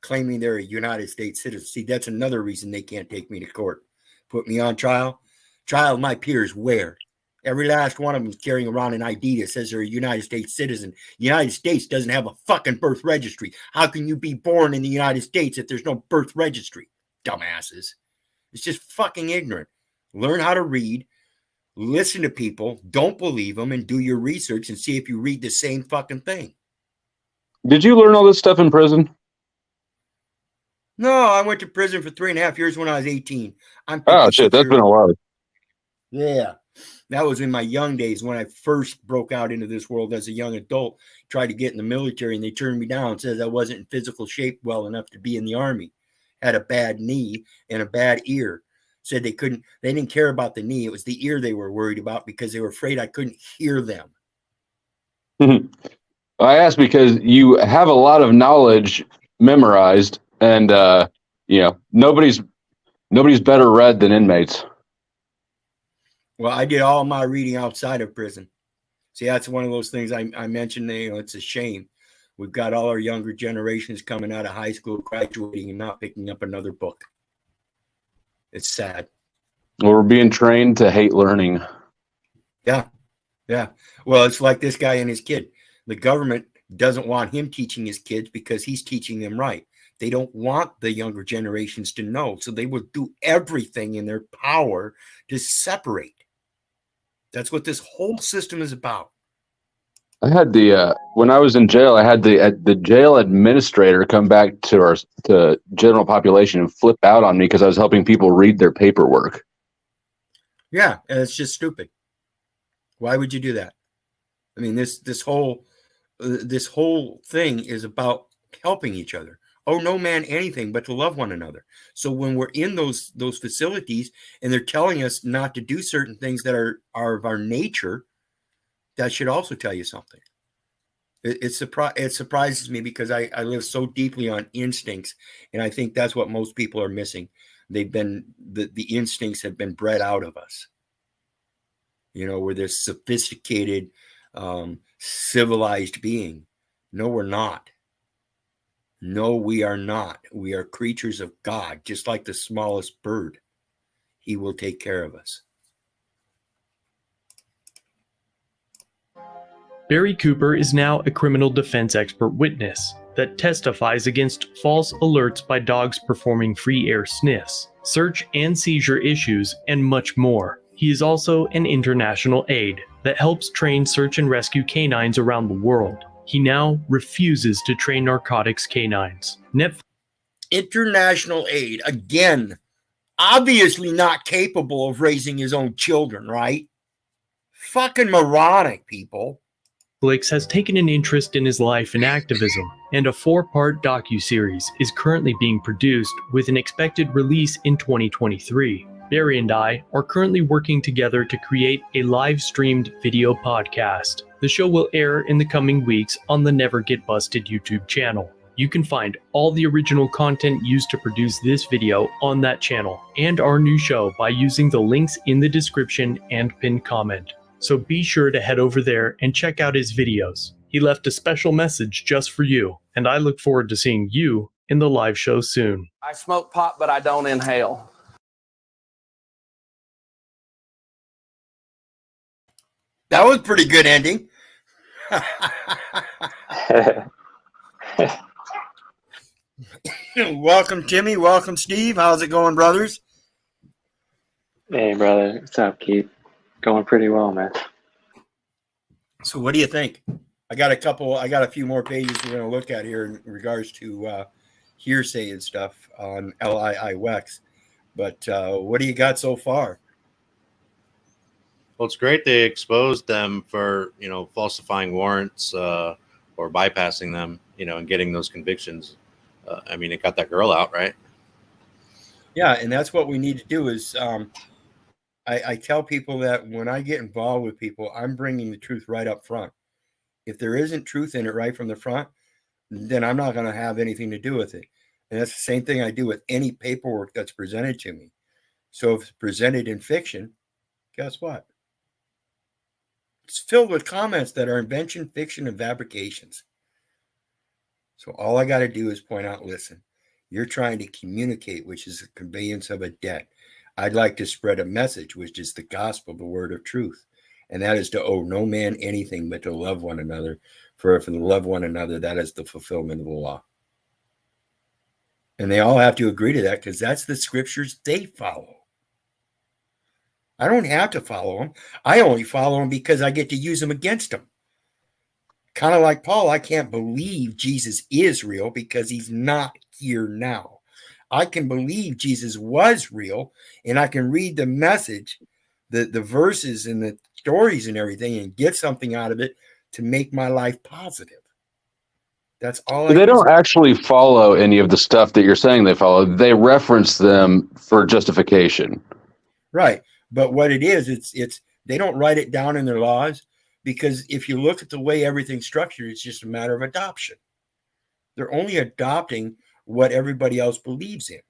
claiming they're a United States citizen. See, that's another reason they can't take me to court. Put me on trial. Trial of my peers where? Every last one of them is carrying around an ID that says they're a United States citizen. The United States doesn't have a fucking birth registry. How can you be born in the United States if there's no birth registry? Dumbasses. It's just fucking ignorant. Learn how to read. Listen to people. Don't believe them and do your research and see if you read the same fucking thing. Did you learn all this stuff in prison? No, I went to prison for 3.5 years when I was 18. Oh, shit. That's been a while. Yeah. That was in my young days when I first broke out into this world as a young adult, tried to get in the military, and they turned me down, says I wasn't in physical shape well enough to be in the Army. Had a bad knee and a bad ear. Said they didn't care about the knee. It was the ear they were worried about because they were afraid I couldn't hear them. I asked because you have a lot of knowledge memorized, and nobody's better read than inmates. Well, I did all my reading outside of prison. See, that's one of those things I mentioned. It's a shame. We've got all our younger generations coming out of high school, graduating, and not picking up another book. It's sad. Well, we're being trained to hate learning. Yeah. Well, it's like this guy and his kid. The government doesn't want him teaching his kids because he's teaching them right. They don't want the younger generations to know. So they will do everything in their power to separate. That's what this whole system is about. I had the when I was in jail, I had the jail administrator come back to general population and flip out on me because I was helping people read their paperwork. Yeah, and it's just stupid. Why would you do that? I mean, this whole thing is about helping each other. Oh, no man anything but to love one another. So when we're in those facilities and they're telling us not to do certain things that are of our nature, that should also tell you something. It surprises me because I live so deeply on instincts, and I think that's what most people are missing. They've been the instincts have been bred out of us. You know, we're this sophisticated, civilized being. No, we're not. No, we are not. We are creatures of God, just like the smallest bird. He will take care of us. Barry Cooper is now a criminal defense expert witness that testifies against false alerts by dogs performing free air sniffs, search and seizure issues, and much more. He is also an international aide that helps train search and rescue canines around the world. He now refuses to train narcotics canines. International aid, again, obviously not capable of raising his own children, right? Fucking moronic, people. Netflix has taken an interest in his life and activism, and a 4-part docuseries is currently being produced with an expected release in 2023. Barry and I are currently working together to create a live-streamed video podcast. The show will air in the coming weeks on the Never Get Busted YouTube channel. You can find all the original content used to produce this video on that channel and our new show by using the links in the description and pinned comment. So be sure to head over there and check out his videos. He left a special message just for you, and I look forward to seeing you in the live show soon. I smoke pot, but I don't inhale. That was a pretty good ending. Welcome, Timmy. Welcome, Steve. How's it going, brothers? Hey, brother. What's up, Keith? Going pretty well, man. So what do you think? I got a few more pages we're going to look at here in regards to hearsay and stuff on LII Wex. But what do you got so far? Well, it's great they exposed them for, falsifying warrants or bypassing them, and getting those convictions. I mean, it got that girl out, right? Yeah, and that's what we need to do is I tell people that when I get involved with people, I'm bringing the truth right up front. If there isn't truth in it right from the front, then I'm not going to have anything to do with it. And that's the same thing I do with any paperwork that's presented to me. So if it's presented in fiction, guess what? It's filled with comments that are invention, fiction, and fabrications. So all I got to do is point out, listen, you're trying to communicate, which is the conveyance of a debt. I'd like to spread a message, which is the gospel, the word of truth. And that is to owe no man anything but to love one another. For to love one another, that is the fulfillment of the law. And they all have to agree to that because that's the scriptures they follow. I don't have to follow them. I only follow them because I get to use them against them. Kind of like Paul, I can't believe Jesus is real because he's not here now. I can believe Jesus was real, and I can read the message, the verses and the stories and everything, and get something out of it to make my life positive. That's all. They don't actually follow any of the stuff that you're saying they follow. They reference them for justification. Right. But what it is, it's they don't write it down in their laws, because if you look at the way everything's structured, it's just a matter of adoption. They're only adopting what everybody else believes in.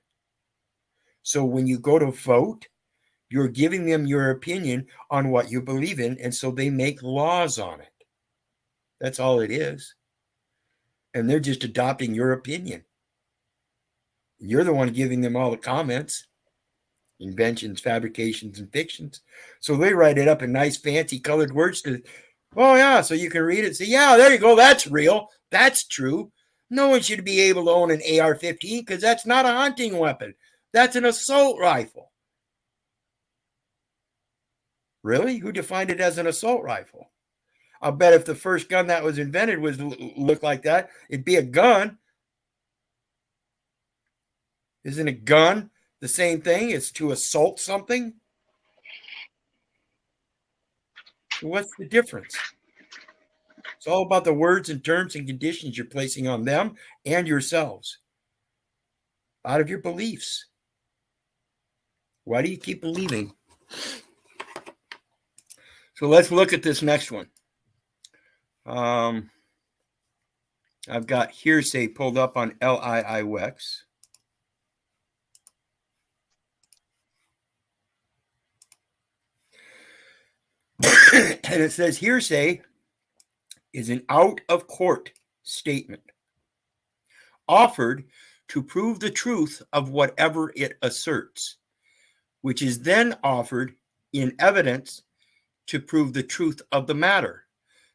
So when you go to vote, you're giving them your opinion on what you believe in, and so they make laws on it. That's all it is. And they're just adopting your opinion. You're the one giving them all the comments. Inventions, fabrications, and fictions. So they write it up in nice, fancy colored words to, oh yeah, so you can read it and say, yeah, there you go, that's real, that's true. No one should be able to own an AR-15 because that's not a hunting weapon. That's an assault rifle. Really? Who defined it as an assault rifle? I'll bet if the first gun that was invented was look like that, it'd be a gun. Isn't a gun the same thing? It's to assault something. What's the difference? It's all about the words and terms and conditions you're placing on them and yourselves out of your beliefs. Why do you keep believing? So let's look at this next one. I've got hearsay pulled up on LIIWEX. And it says hearsay is an out-of-court statement offered to prove the truth of whatever it asserts, which is then offered in evidence to prove the truth of the matter.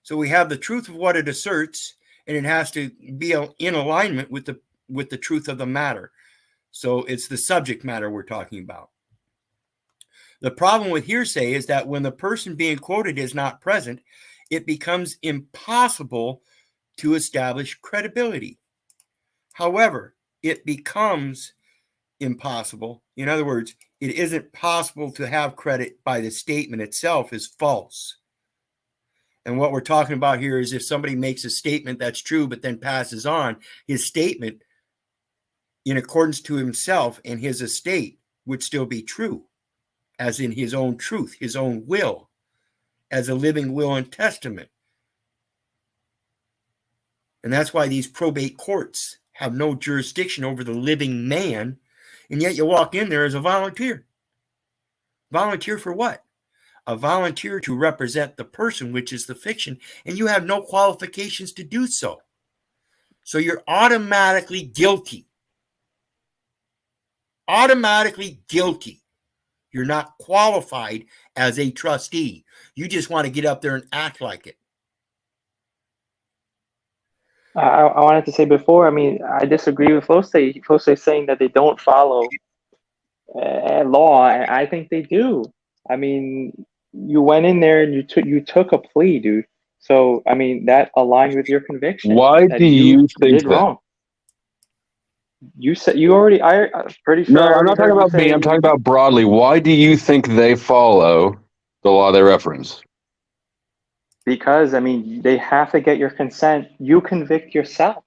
So we have the truth of what it asserts, and it has to be in alignment with the truth of the matter. So it's the subject matter we're talking about. The problem with hearsay is that when the person being quoted is not present, it becomes impossible to establish credibility. However, it becomes impossible. In other words, it isn't possible to have credit by the statement itself is false. And what we're talking about here is if somebody makes a statement that's true, but then passes on, his statement in accordance to himself and his estate would still be true, as in his own truth, his own will, as a living will and testament. And that's why these probate courts have no jurisdiction over the living man, and yet you walk in there as a volunteer. Volunteer for what? A volunteer to represent the person, which is the fiction, and you have no qualifications to do so. So you're automatically guilty. Automatically guilty. You're not qualified as a trustee. You just want to get up there and act like it. I wanted to say before, I mean, I disagree with Flosay. Flosay saying that they don't follow law. I think they do. I mean, you went in there and you took a plea, dude. So, I mean, that aligned with your conviction. Why do you think that? Wrong. You said you already. I'm pretty sure. No, I'm not talking about me. I'm talking about broadly. Why do you think they follow the law they reference? Because, I mean, they have to get your consent. You convict yourself.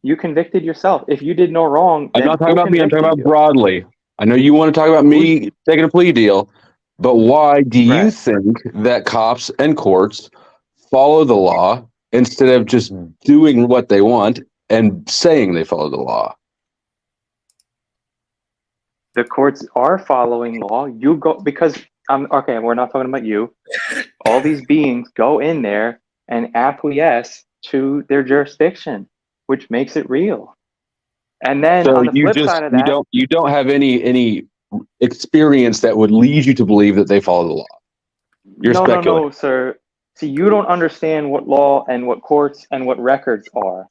You convicted yourself. If you did no wrong, I'm not talking about me. I'm talking about broadly. I know you want to talk about me taking a plea deal, but why do you think that cops and courts follow the law instead of just doing what they want and saying they follow the law? The courts are following law. You go because okay, we're not talking about you. All these beings go in there and acquiesce to their jurisdiction, which makes it real. And then so on the flip side of that, you don't have any experience that would lead you to believe that they follow the law. You're speculating. No, sir. See, you don't understand what law and what courts and what records are.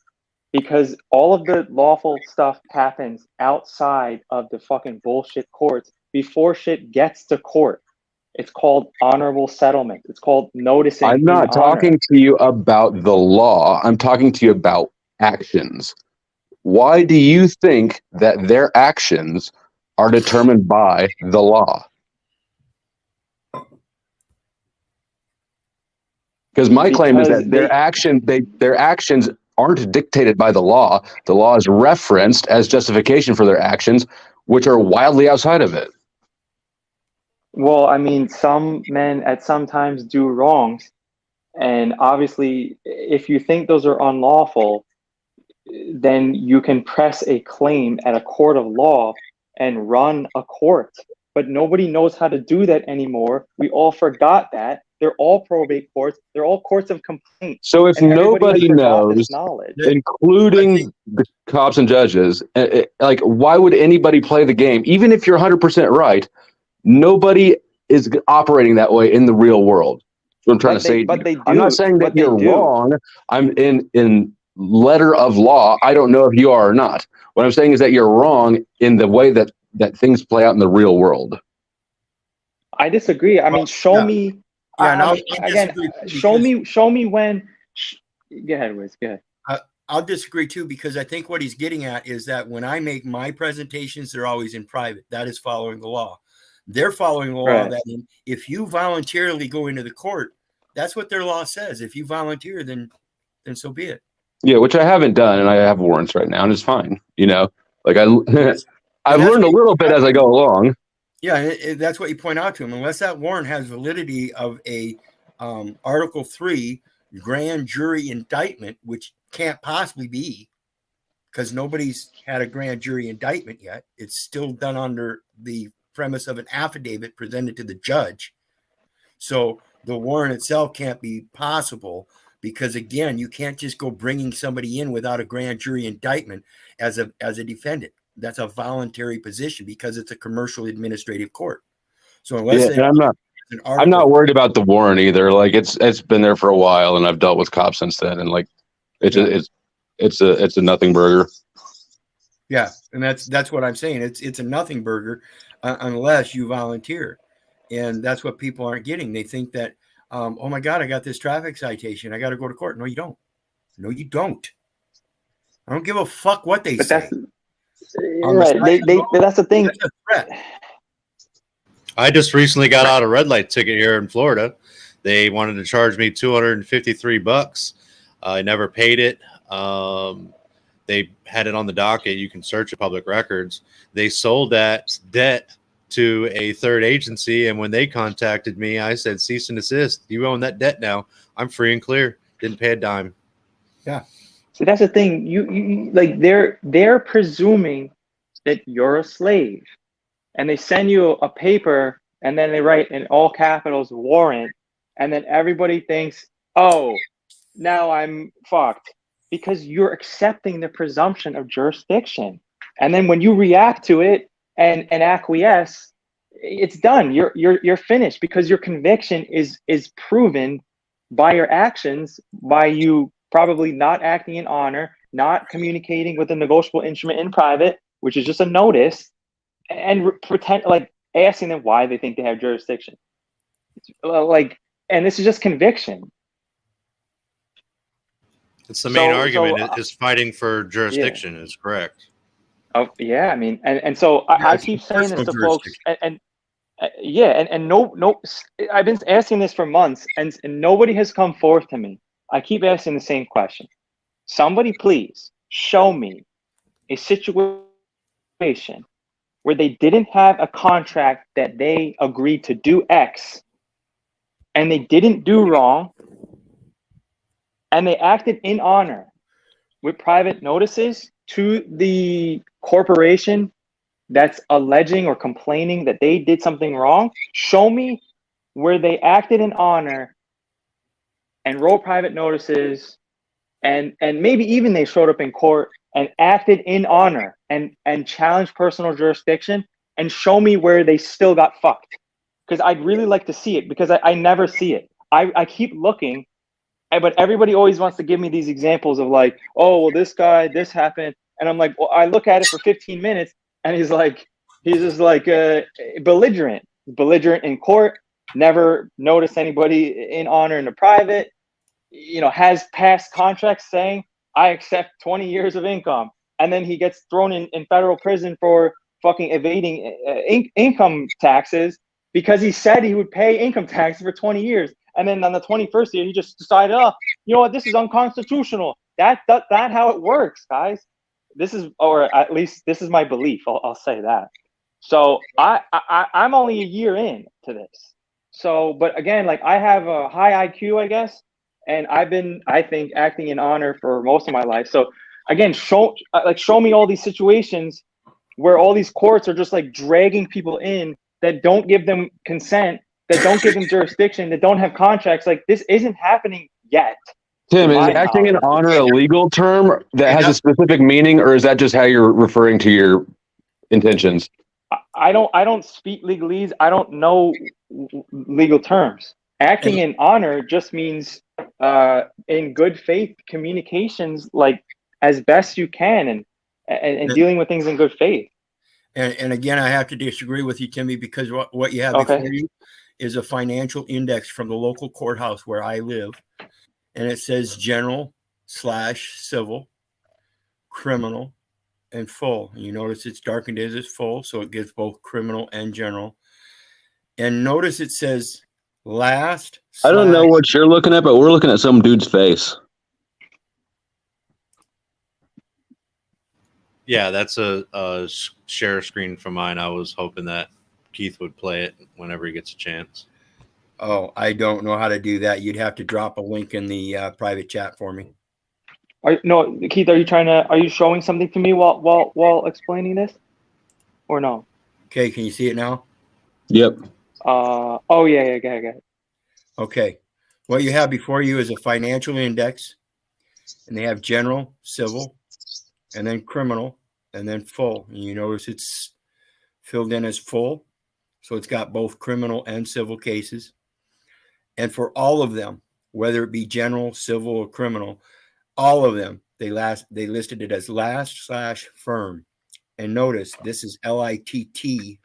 Because all of the lawful stuff happens outside of the fucking bullshit courts before shit gets to court. It's called honorable settlement. It's called noticing. I'm not talking to you about the law. I'm talking to you about actions. Why do you think that their actions are determined by the law? Because my claim is that their actions aren't dictated by the law. The law is referenced as justification for their actions, which are wildly outside of it. Well, I mean, some men at some times do wrongs. And obviously, if you think those are unlawful, then you can press a claim at a court of law and run a court. But nobody knows how to do that anymore. We all forgot that. They're all probate courts. They're all courts of complaint. So if nobody knows, including the cops and judges, like, why would anybody play the game? Even if you're 100% right, nobody is operating that way in the real world. That's what I'm trying to say. But they do. I'm not saying that you're wrong. I'm in letter of law. I don't know if you are or not. What I'm saying is that you're wrong in the way that things play out in the real world. I disagree. I mean, show me Yeah, and again, show me when. Go ahead, Wiz. Go ahead. I'll disagree too, because I think what he's getting at is that when I make my presentations, they're always in private. That is following the law. They're following the law Right. that if you voluntarily go into the court, that's what their law says. If you volunteer, then so be it. Yeah, which I haven't done, and I have warrants right now, and it's fine. You know, like I've learned a little bit as I go along. Yeah, and that's what you point out to him. Unless that warrant has validity of a Article 3 grand jury indictment, which can't possibly be, because nobody's had a grand jury indictment yet. It's still done under the premise of an affidavit presented to the judge. So the warrant itself can't be possible, because again, you can't just go bringing somebody in without a grand jury indictment as a defendant. That's a voluntary position because it's a commercial administrative court. So unless I'm not worried about the warrant either. Like it's been there for a while, and I've dealt with cops since then, and like it's a nothing burger. Yeah, and that's what I'm saying. It's a nothing burger unless you volunteer, and that's what people aren't getting. They think that, oh my God, I got this traffic citation, I got to go to court. No, you don't. No, you don't. I don't give a fuck what they say. Right. That's the thing. That's a threat. I just recently got out a red light ticket here in Florida. They wanted to charge me $253. I never paid it. They had it on the docket. You can search at public records. They sold that debt to a third agency, and when they contacted me, I said, cease and desist. You own that debt now. I'm free and clear. Didn't pay a dime. Yeah. So that's the thing. You like they're presuming that you're a slave, and they send you a paper, and then they write in all capitals warrant, and then everybody thinks, oh, now I'm fucked, because you're accepting the presumption of jurisdiction. And then when you react to it and acquiesce, it's done. You're finished, because your conviction is proven by your actions, by you probably not acting in honor, not communicating with a negotiable instrument in private, which is just a notice, and pretend like asking them why they think they have jurisdiction. And this is just conviction. It's the main argument is fighting for jurisdiction. Is correct. Oh yeah, I mean, and so I keep saying this to folks, and no, I've been asking this for months, and nobody has come forth to me. I keep asking the same question. Somebody please show me a situation where they didn't have a contract that they agreed to do X, and they didn't do wrong, and they acted in honor with private notices to the corporation that's alleging or complaining that they did something wrong. Show me where they acted in honor and wrote private notices, and maybe even they showed up in court and acted in honor and challenged personal jurisdiction, and show me where they still got fucked. Because I'd really like to see it, because I never see it. I keep looking, but everybody always wants to give me these examples of like, oh, well, this guy, this happened. And I'm like, well, I look at it for 15 minutes and he's just like belligerent in court, never noticed anybody in honor in the private, has past contracts saying, I accept 20 years of income. And then he gets thrown in federal prison for fucking evading income taxes because he said he would pay income tax for 20 years. And then on the 21st year, he just decided, oh, you know what, this is unconstitutional. That's how it works, guys. This is, or at least this is my belief. I'll say that. So I'm only a year in to this. So, but again, like I have a high IQ, I guess, and I've been, I think, acting in honor for most of my life. So again, show me all these situations where all these courts are just like dragging people in that don't give them consent, that don't give them jurisdiction, that don't have contracts. Like this isn't happening yet. Tim, is acting in honor a legal term that has a specific meaning, or is that just how you're referring to your intentions? I don't speak legalese. I don't know legal terms. Acting in honor just means in good faith communications, like as best you can, and dealing with things in good faith. And again, I have to disagree with you, Timmy, because what you have before you is a financial index from the local courthouse where I live, and it says general/civil, criminal, and full. And you notice it's darkened as it's full, so it gives both criminal and general. And notice it says last. I don't know what you're looking at, but we're looking at some dude's face. Yeah, that's a share screen from mine. I was hoping that Keith would play it whenever he gets a chance. Oh, I don't know how to do that. You'd have to drop a link in the private chat for me. No, Keith, are you showing something to me while explaining this, or no? Okay, can you see it now? Yep. Oh yeah, I got it. Okay. What you have before you is a financial index, and they have general, civil, and then criminal, and then full. And you notice it's filled in as full, so it's got both criminal and civil cases. And for all of them, whether it be general, civil, or criminal, all of them, they listed it as last/firm. And notice this is LITT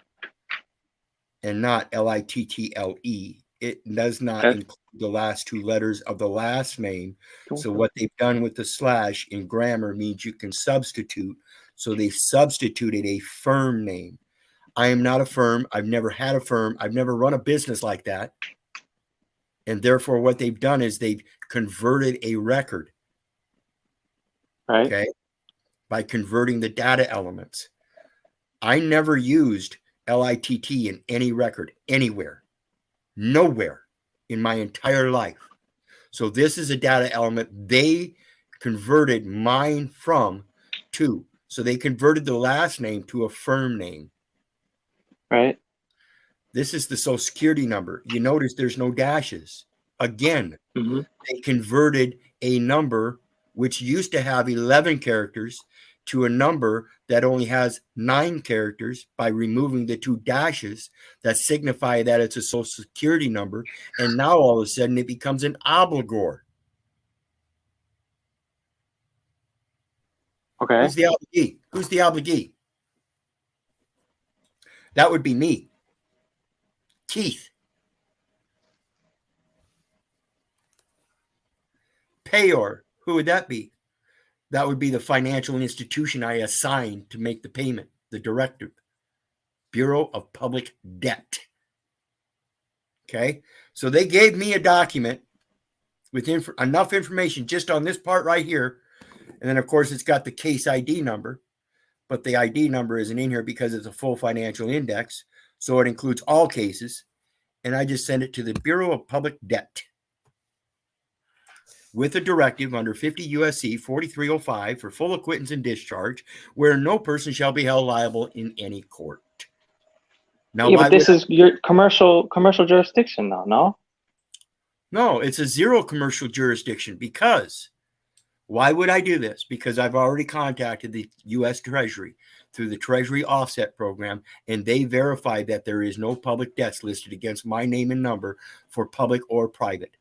and not LITTLE. It does not include the last two letters of the last name. So what they've done with the slash in grammar means you can substitute. So they substituted a firm name. I am not a firm. I've never had a firm. I've never run a business like that. And therefore, what they've done is they've converted a record. Right. Okay. By converting the data elements. I never used LITT in any record anywhere. Nowhere in my entire life. So this is a data element they converted mine from to. So they converted the last name to a firm name. Right. This is the Social Security number. You notice there's no dashes. Again, they converted a number which used to have 11 characters to a number that only has 9 characters by removing the 2 dashes that signify that it's a Social Security number. And now all of a sudden it becomes an obligor. Okay. Who's the obligee? Who's the obligee? That would be me. Keith. Payor. Who would that be? That would be the financial institution I assigned to make the payment, the director. Bureau of Public Debt. Okay, so they gave me a document with enough information just on this part right here. And then, of course, it's got the case ID number, but the ID number isn't in here because it's a full financial index. So it includes all cases. And I just send it to the Bureau of Public Debt with a directive under 50 U.S.C. 4305 for full acquittance and discharge, where no person shall be held liable in any court. Now, yeah, but this is your commercial jurisdiction now, no? No, it's a zero commercial jurisdiction because why would I do this? Because I've already contacted the U.S. Treasury through the Treasury Offset Program, and they verified that there is no public debts listed against my name and number for public or private.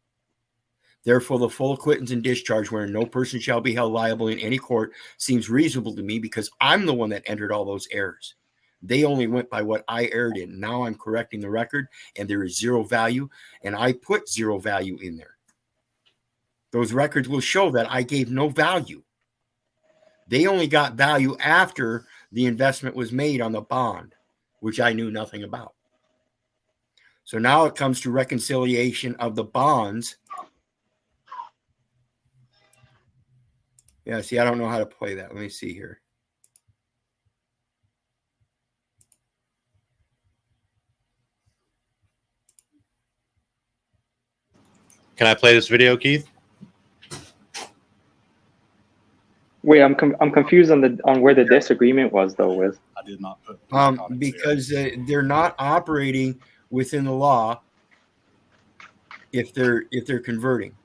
Therefore, the full acquittance and discharge where no person shall be held liable in any court seems reasonable to me because I'm the one that entered all those errors. They only went by what I erred in. Now I'm correcting the record and there is zero value, and I put zero value in there. Those records will show that I gave no value. They only got value after the investment was made on the bond, which I knew nothing about. So now it comes to reconciliation of the bonds. Yeah, see, I don't know how to play that. Let me see here. Can I play this video, Keith? Wait, I'm confused on where the disagreement was though. With I did not put because they're not operating within the law if they're converting.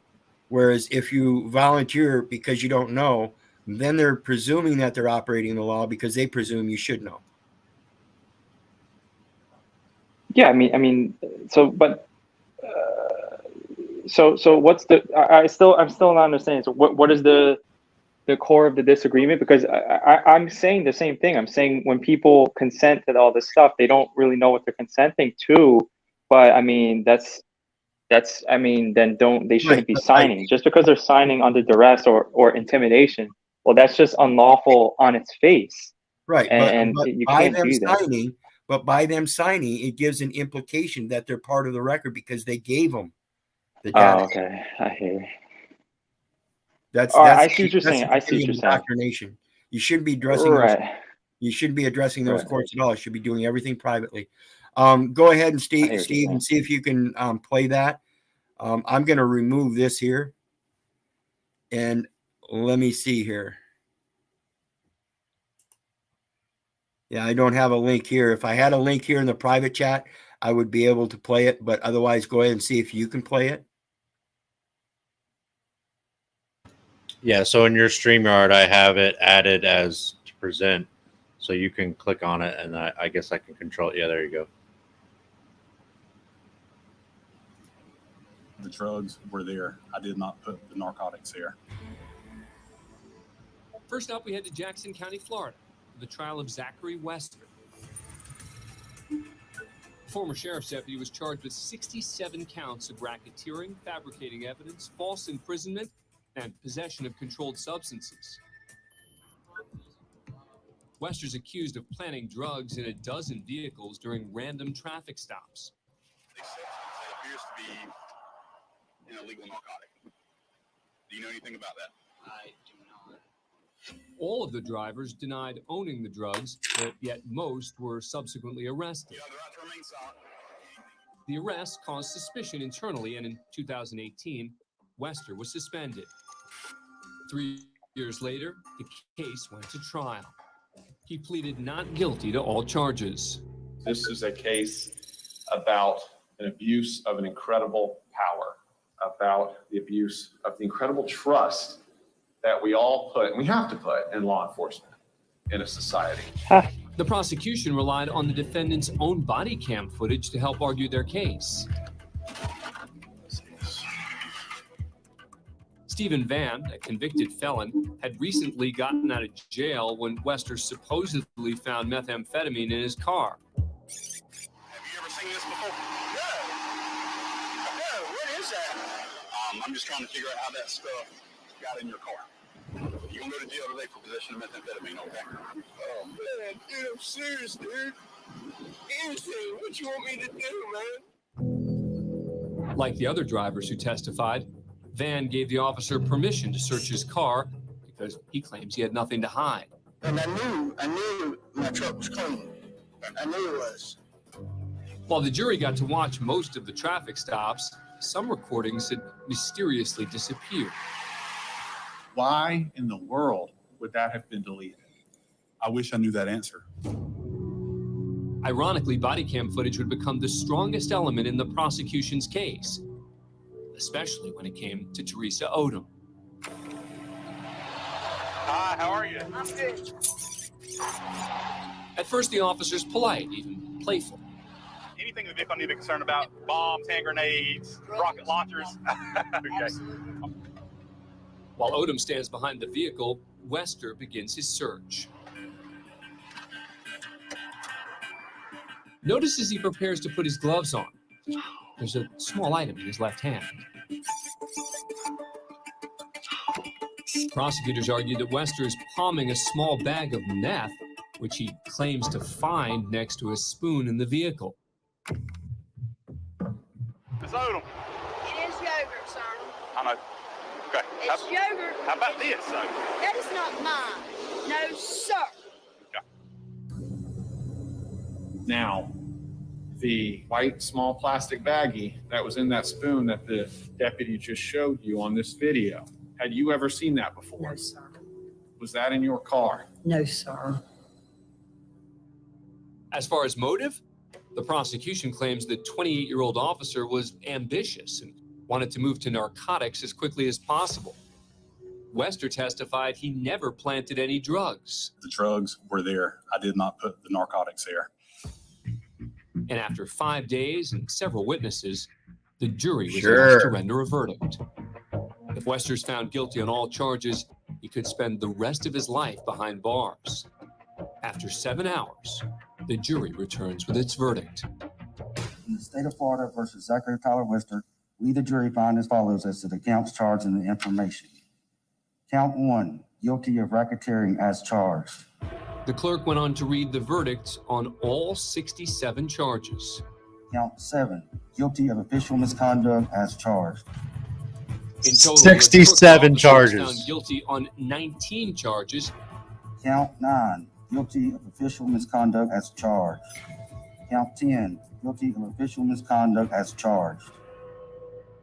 Whereas if you volunteer because you don't know, then they're presuming that they're operating the law because they presume you should know. Yeah, I mean, so but so what's the? I'm still not understanding. So what is the core of the disagreement? Because I'm saying the same thing. I'm saying when people consent to all this stuff, they don't really know what they're consenting to, But I mean, I mean, then they shouldn't be signing. Just because they're signing under duress or intimidation, well, that's just unlawful on its face. Right. And but you by can't them do that. signing, but by them signing, it gives an implication that they're part of the record because they gave them the data. Oh, okay. I hear you. That's I see what you're saying. I see what you're saying. Indoctrination. You shouldn't be addressing those. You shouldn't be addressing those courts at all. You should be doing everything privately. Go ahead and Steve, and see if you can play that. I'm going to remove this here, and let me see here. Yeah, I don't have a link here. If I had a link here in the private chat, I would be able to play it. But otherwise, go ahead and see if you can play it. Yeah, so in your StreamYard, I have it added as to present. So you can click on it, and I guess I can control it. Yeah, there you go. The drugs were there. I did not put the narcotics there. First up, we head to Jackson County, Florida, for the trial of Zachary Wester. Former sheriff's deputy was charged with 67 counts of racketeering, fabricating evidence, false imprisonment, and possession of controlled substances. Wester's accused of planting drugs in a dozen vehicles during random traffic stops. It appears to be an illegal narcotic. Do you know anything about that? I do not. All of the drivers denied owning the drugs, but yet most were subsequently arrested. You have the right to remain silent. The arrest caused suspicion internally, and in 2018, Wester was suspended. 3 years later, the case went to trial. He pleaded not guilty to all charges. This is a case about an abuse of an incredible power, about the abuse of the incredible trust that we all put, and we have to put, in law enforcement in a society. The prosecution relied on the defendant's own body cam footage to help argue their case. Stephen Van, a convicted felon, had recently gotten out of jail when Wester supposedly found methamphetamine in his car. Have you ever seen this before? No, what is that? I'm just trying to figure out how that stuff got in your car. You're gonna go to jail today for possession of methamphetamine, okay? Oh man, dude, I'm serious, dude. Anything, what you want me to do, man? Like the other drivers who testified, Van gave the officer permission to search his car because he claims he had nothing to hide. And I knew my truck was clean. I knew it was. While the jury got to watch most of the traffic stops, some recordings had mysteriously disappeared. Why in the world would that have been deleted? I wish I knew that answer. Ironically, body cam footage would become the strongest element in the prosecution's case, especially when it came to Teresa Odom. Hi, how are you? I'm good. At first, the officer's polite, even playful. Anything in the vehicle I need to be concerned about? Bombs, hand grenades, rocket launchers? Okay. While Odom stands behind the vehicle, Wester begins his search. Notice as he prepares to put his gloves on, there's a small item in his left hand. Prosecutors argue that Wester is palming a small bag of meth, which he claims to find next to a spoon in the vehicle. Miss Odom. It is yogurt, sir. I know. Okay. It's yogurt. How about this, though? That is not mine. No, sir. Now, the white small plastic baggie that was in that spoon that the deputy just showed you on this video, had you ever seen that before? No, sir. Was that in your car? No, sir. As far as motive, the prosecution claims the 28-year-old officer was ambitious and wanted to move to narcotics as quickly as possible. Wester testified he never planted any drugs. The drugs were there. I did not put the narcotics there. And after 5 days and several witnesses, the jury was asked to render a verdict. If Wester's found guilty on all charges, he could spend the rest of his life behind bars. After 7 hours, the jury returns with its verdict. in the state of Florida versus Zachary Tyler Wister, we, the jury, find as follows as to the counts charged and the information. Count 1, guilty of racketeering as charged. The clerk went on to read the verdict on all 67 charges. Count 7, guilty of official misconduct as charged. In total, 67 charges. Found guilty on 19 charges. Count 9, guilty of official misconduct as charged. Count 10, guilty of official misconduct as charged.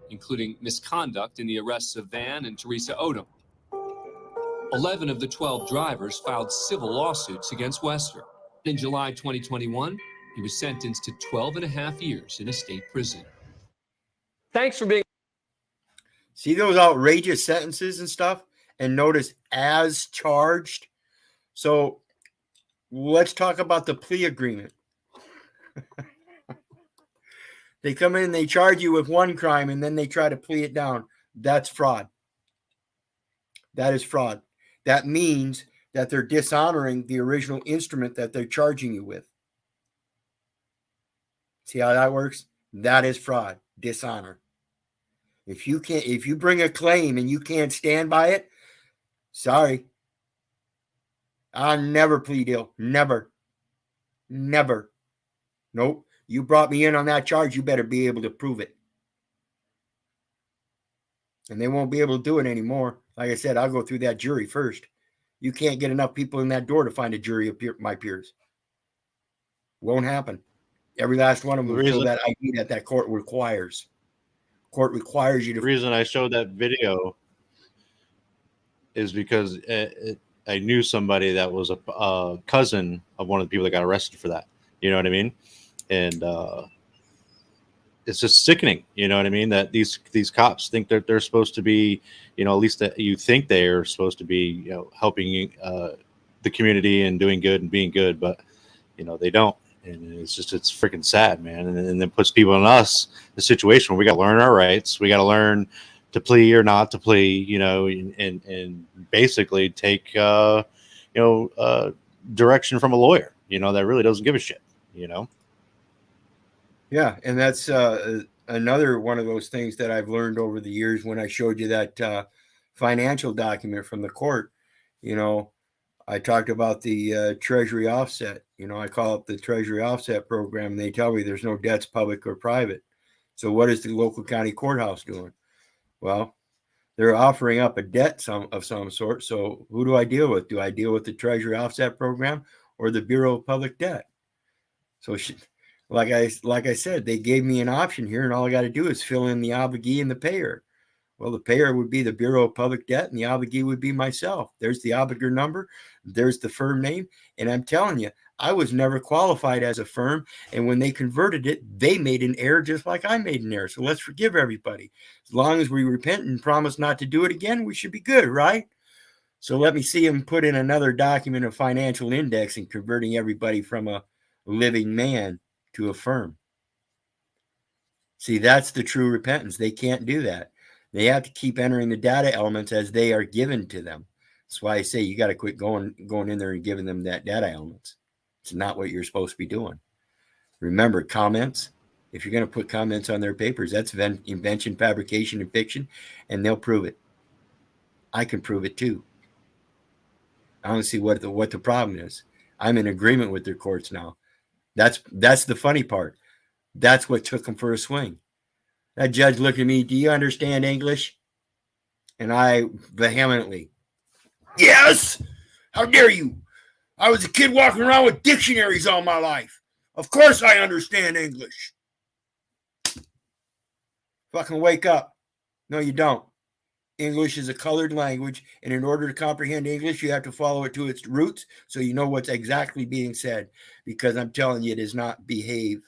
Including misconduct in the arrests of Van and Teresa Odom. 11 of the 12 drivers filed civil lawsuits against Wester. In July 2021, he was sentenced to 12.5 years in a state prison. Thanks for being. See those outrageous sentences and stuff? And notice as charged. So let's talk about the plea agreement. They come in, they charge you with one crime, and then they try to plea it down. That's fraud. That is fraud. That means that they're dishonoring the original instrument that they're charging you with. See how that works? That is fraud, dishonor. If you bring a claim and you can't stand by it, sorry. I'll never plead deal. Never. Never. Nope. You brought me in on that charge, you better be able to prove it. And they won't be able to do it anymore. Like I said, I'll go through that jury first. You can't get enough people in that door to find a jury of my peers. Won't happen. Every last one of them will fill that ID that court requires. Court requires you to. The reason I showed that video is because I knew somebody that was a cousin of one of the people that got arrested for that. You know what I mean? And it's just sickening. You know what I mean? That these cops think that they're supposed to be, you know, at least that you think they are supposed to be, you know, helping the community and doing good and being good, but you know they don't. And it's freaking sad, man. And then puts people in us the situation where we got to learn our rights. We got to learn to plea or not to plea, you know, and basically take, direction from a lawyer, you know, that really doesn't give a shit, you know? Yeah. And that's another one of those things that I've learned over the years when I showed you that financial document from the court. You know, I talked about the Treasury offset. You know, I call it the Treasury offset program. And they tell me there's no debts, public or private. So what is the local county courthouse doing? Well, they're offering up a debt of some sort. So who do I deal with? Do I deal with the Treasury offset program or the Bureau of Public Debt? So like I said, they gave me an option here, and all I got to do is fill in the obligee and the payer. Well, the payer would be the Bureau of Public Debt, and the obligee would be myself. There's the obligor number. There's the firm name. And I'm telling you, I was never qualified as a firm. And when they converted it, they made an error just like I made an error. So let's forgive everybody. As long as we repent and promise not to do it again, we should be good, right? So let me see them put in another document of financial index and converting everybody from a living man to a firm. See, that's the true repentance. They can't do that. They have to keep entering the data elements as they are given to them. That's why I say you got to quit going in there and giving them that data elements. It's not what you're supposed to be doing. Remember, comments. If you're going to put comments on their papers, that's invention, fabrication, and fiction, and they'll prove it. I can prove it too. I don't see what the problem is. I'm in agreement with their courts now. That's the funny part. That's what took them for a swing. That judge looked at me, do you understand English? And I vehemently, yes! How dare you? I was a kid walking around with dictionaries all my life. Of course I understand English. Fucking wake up. No, you don't. English is a colored language, and in order to comprehend English, you have to follow it to its roots so you know what's exactly being said. Because I'm telling you, it is not behave,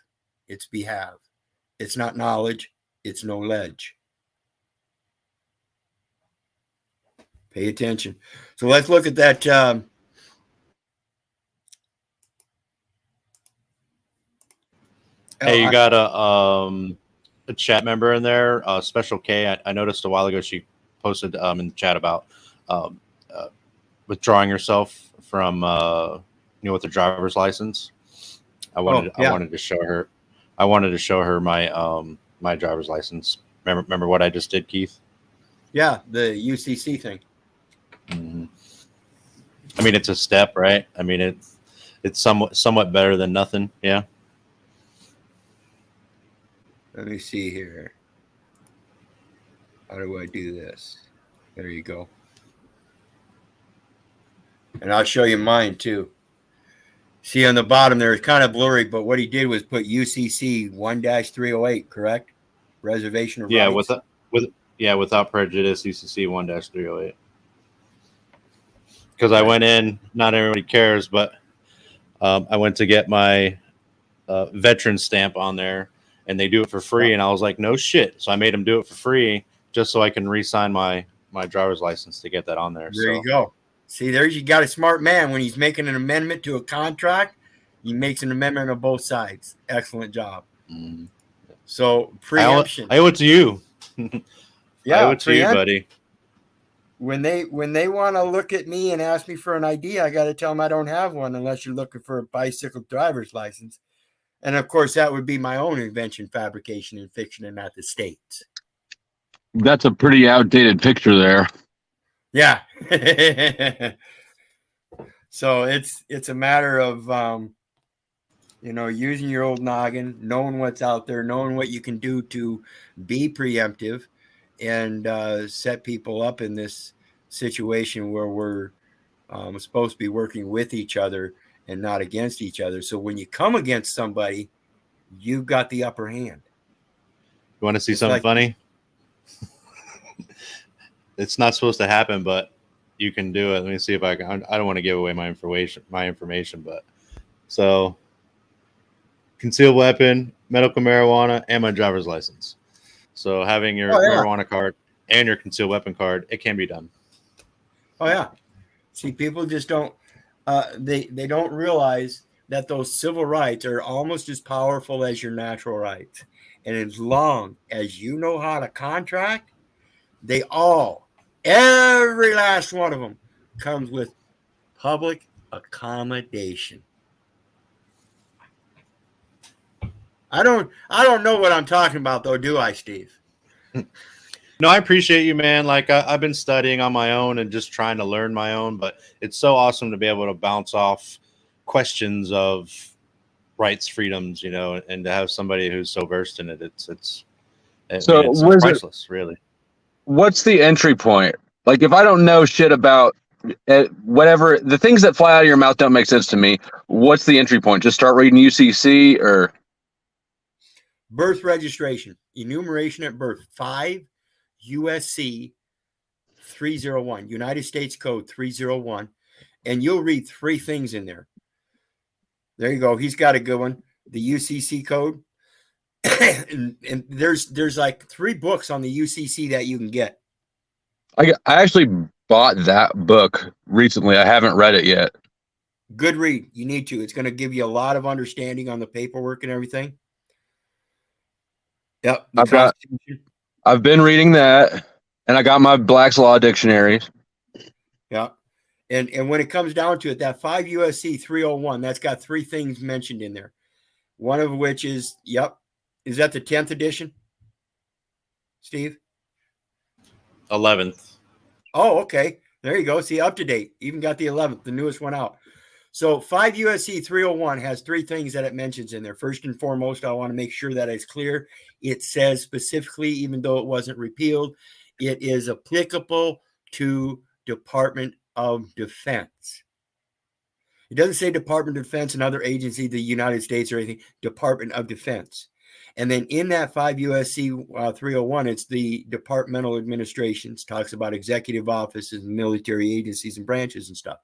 it's behave. It's not knowledge, it's knowledge. Pay attention. So let's look at that. Hey, you got a chat member in there, Special K. I noticed a while ago she posted in the chat about withdrawing herself from with the driver's license. I wanted to show her. I wanted to show her my my driver's license. Remember what I just did, Keith? Yeah, the UCC thing. Mm-hmm. I mean, it's a step, right? I mean, it's somewhat better than nothing. Yeah. Let me see here. How do I do this? There you go. And I'll show you mine too. See on the bottom there, it's kind of blurry, but what he did was put UCC 1-308, correct? Reservation of rights. Without prejudice, UCC 1-308. Because I went in, not everybody cares, but I went to get my veteran stamp on there, and they do it for free. And I was like, no shit. So I made them do it for free just so I can re-sign my driver's license to get that on there. There you go. See, there you got a smart man. When he's making an amendment to a contract, he makes an amendment on both sides. Excellent job. Mm. So preemption. I owe it to you. Yeah, I owe it to you, buddy. When they want to look at me and ask me for an ID, I got to tell them I don't have one unless you're looking for a bicycle driver's license. And of course, that would be my own invention, fabrication, and fiction, and not the state's. That's a pretty outdated picture there. Yeah. So it's a matter of using your old noggin, knowing what's out there, knowing what you can do to be preemptive, and set people up in this situation where we're supposed to be working with each other and not against each other. So when you come against somebody, you've got the upper hand. You want to see something funny? It's not supposed to happen, but you can do it. Let me see if I can. I don't want to give away my information, but so concealed weapon, medical marijuana, and my driver's license. So having your marijuana card and your concealed weapon card, it can be done. Oh yeah. See, people just don't they don't realize that those civil rights are almost as powerful as your natural rights. And as long as you know how to contract, every last one of them comes with public accommodation. I don't know what I'm talking about though, do I, Steve? No, I appreciate you, man. Like I've been studying on my own and just trying to learn my own, but it's so awesome to be able to bounce off questions of rights, freedoms, and to have somebody who's so versed in it. It's priceless, really. What's the entry point? Like, if I don't know shit about whatever, the things that fly out of your mouth don't make sense to me. What's the entry point? Just start reading UCC or birth registration, enumeration at birth, 5 USC 301, United States Code 301, and you'll read 3 things in there. There you go. He's got a good one. The UCC code. and there's like 3 books on the UCC that you can get. I actually bought that book recently. I haven't read it yet. Good read. You need to. It's going to give you a lot of understanding on the paperwork and everything. Yep. I've been reading that, and I got my Black's Law dictionaries. Yeah. And when it comes down to it, that 5 USC 301, that's got 3 things mentioned in there. One of which is, is that the 10th edition, Steve? 11th. Oh, okay. There you go. See, up to date. Even got the 11th, the newest one out. So 5 USC 301 has 3 things that it mentions in there. First and foremost, I want to make sure that it's clear. It says specifically, even though it wasn't repealed, it is applicable to Department of Defense. It doesn't say Department of Defense and other agency, the United States or anything, Department of Defense. And then in that 5 USC 301, it's the departmental administrations, talks about executive offices, military agencies and branches and stuff.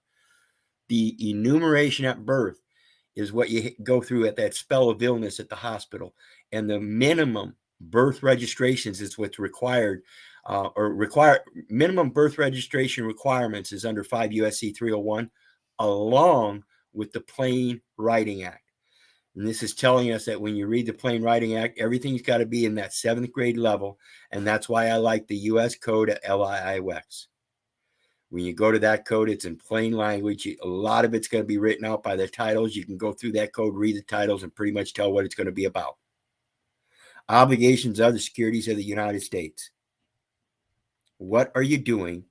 The enumeration at birth is what you go through at that spell of illness at the hospital. And the minimum birth registrations is what's required, minimum birth registration requirements is under 5 USC 301, along with the Plain Writing Act. And this is telling us that when you read the Plain Writing Act, everything's got to be in that 7th grade level. And that's why I like the U.S. code at LIIWEX. When you go to that code, it's in plain language. A lot of it's going to be written out by the titles. You can go through that code, read the titles, and pretty much tell what it's going to be about. Obligations are the securities of the United States. What are you doing?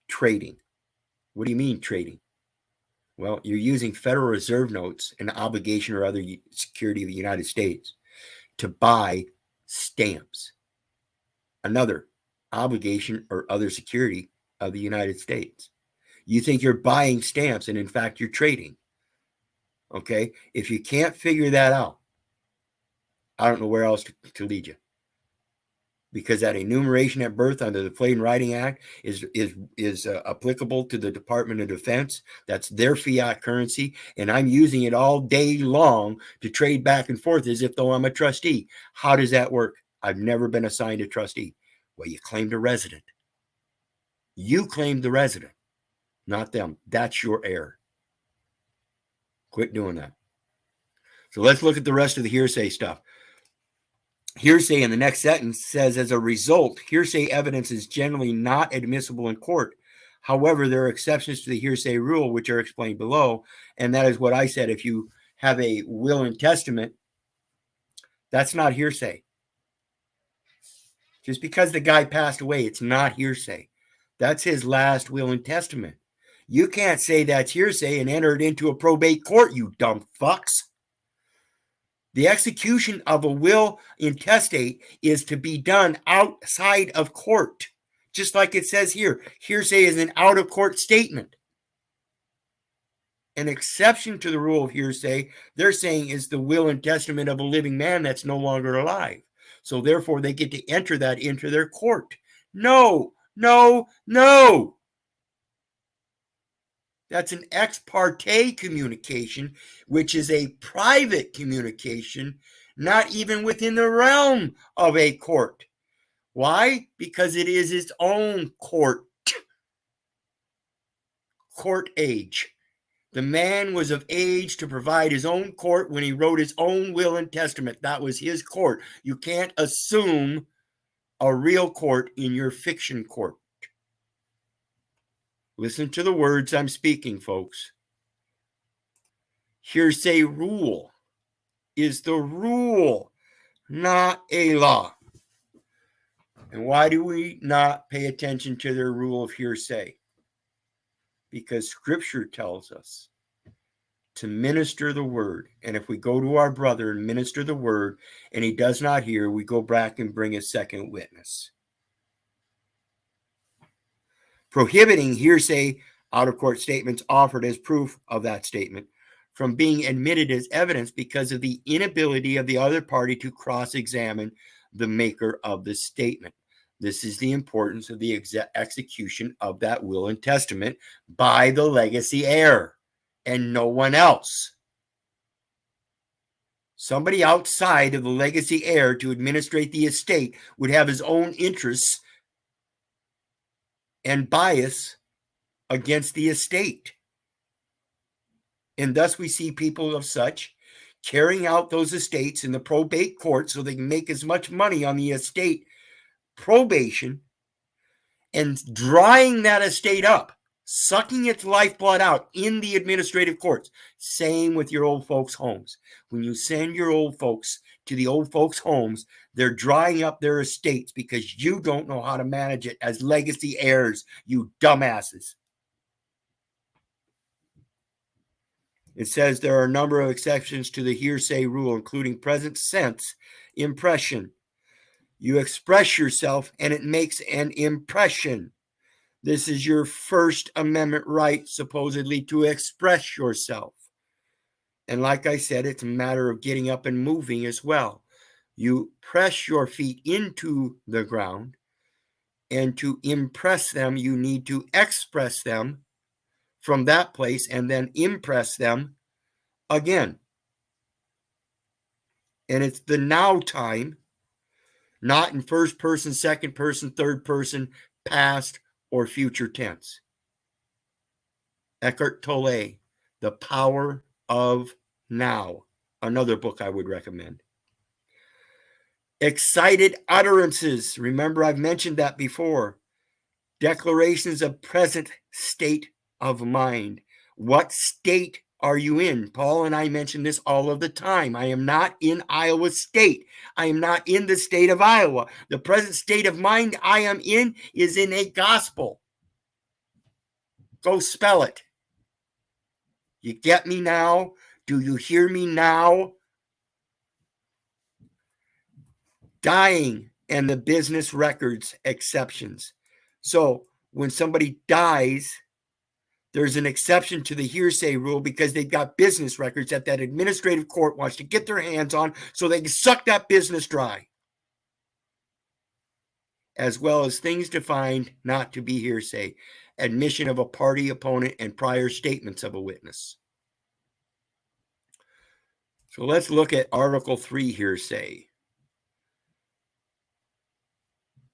Trading. What do you mean trading? Well, you're using Federal Reserve notes, an obligation or other security of the United States, to buy stamps. Another obligation or other security of the United States. You think you're buying stamps, and in fact, you're trading. Okay? If you can't figure that out, I don't know where else to lead you. Because that enumeration at birth under the Plain Writing Act is applicable to the Department of Defense. That's their fiat currency, and I'm using it all day long to trade back and forth as if though I'm a trustee. How does that work? I've never been assigned a trustee. Well, you claimed a resident. You claimed the resident, not them. That's your error. Quit doing that. So let's look at the rest of the hearsay stuff. Hearsay in the next sentence says, as a result, hearsay evidence is generally not admissible in court. However, there are exceptions to the hearsay rule, which are explained below. And that is what I said. If you have a will and testament, that's not hearsay. Just because the guy passed away, it's not hearsay. That's his last will and testament. You can't say that's hearsay and enter it into a probate court, you dumb fucks. The execution of a will intestate is to be done outside of court. Just like it says here, hearsay is an out-of-court statement. An exception to the rule of hearsay, they're saying, is the will and testament of a living man that's no longer alive. So therefore, they get to enter that into their court. No, no, no. That's an ex parte communication, which is a private communication, not even within the realm of a court. Why? Because it is its own court. Court age. The man was of age to provide his own court when he wrote his own will and testament. That was his court. You can't assume a real court in your fiction court. Listen to the words I'm speaking, folks. Hearsay rule is the rule, not a law. And why do we not pay attention to their rule of hearsay? Because Scripture tells us to minister the word. And if we go to our brother and minister the word and he does not hear, we go back and bring a second witness. Prohibiting hearsay out-of-court statements offered as proof of that statement from being admitted as evidence because of the inability of the other party to cross-examine the maker of the statement. This is the importance of the execution of that will and testament by the legacy heir and no one else. Somebody outside of the legacy heir to administrate the estate would have his own interests and bias against the estate. And thus we see people of such carrying out those estates in the probate court so they can make as much money on the estate probation and drying that estate up, sucking its lifeblood out in the administrative courts. Same with your old folks' homes. When you send your old folks to the old folks' homes, they're drying up their estates because you don't know how to manage it as legacy heirs, you dumbasses. It says there are a number of exceptions to the hearsay rule, including present sense impression. You express yourself and it makes an impression. This is your First Amendment right, supposedly, to express yourself. And like I said, it's a matter of getting up and moving as well. You press your feet into the ground, and to impress them, you need to express them from that place and then impress them again. And it's the now time, not in first person, second person, third person, past or future tense. Eckhart Tolle, The Power of Now, another book I would recommend. Excited utterances. Remember, I've mentioned that before. Declarations of present state of mind. What state are you in? Paul and I mention this all of the time. I am not in Iowa State. I am not in the state of Iowa. The present state of mind I am in is in a gospel. Go spell it. You get me now? Do you hear me now? Dying and the business records exceptions. So when somebody dies, there's an exception to the hearsay rule because they've got business records that administrative court wants to get their hands on so they can suck that business dry, as well as things defined not to be hearsay, admission of a party opponent and prior statements of a witness. So let's look at Article 3 hearsay.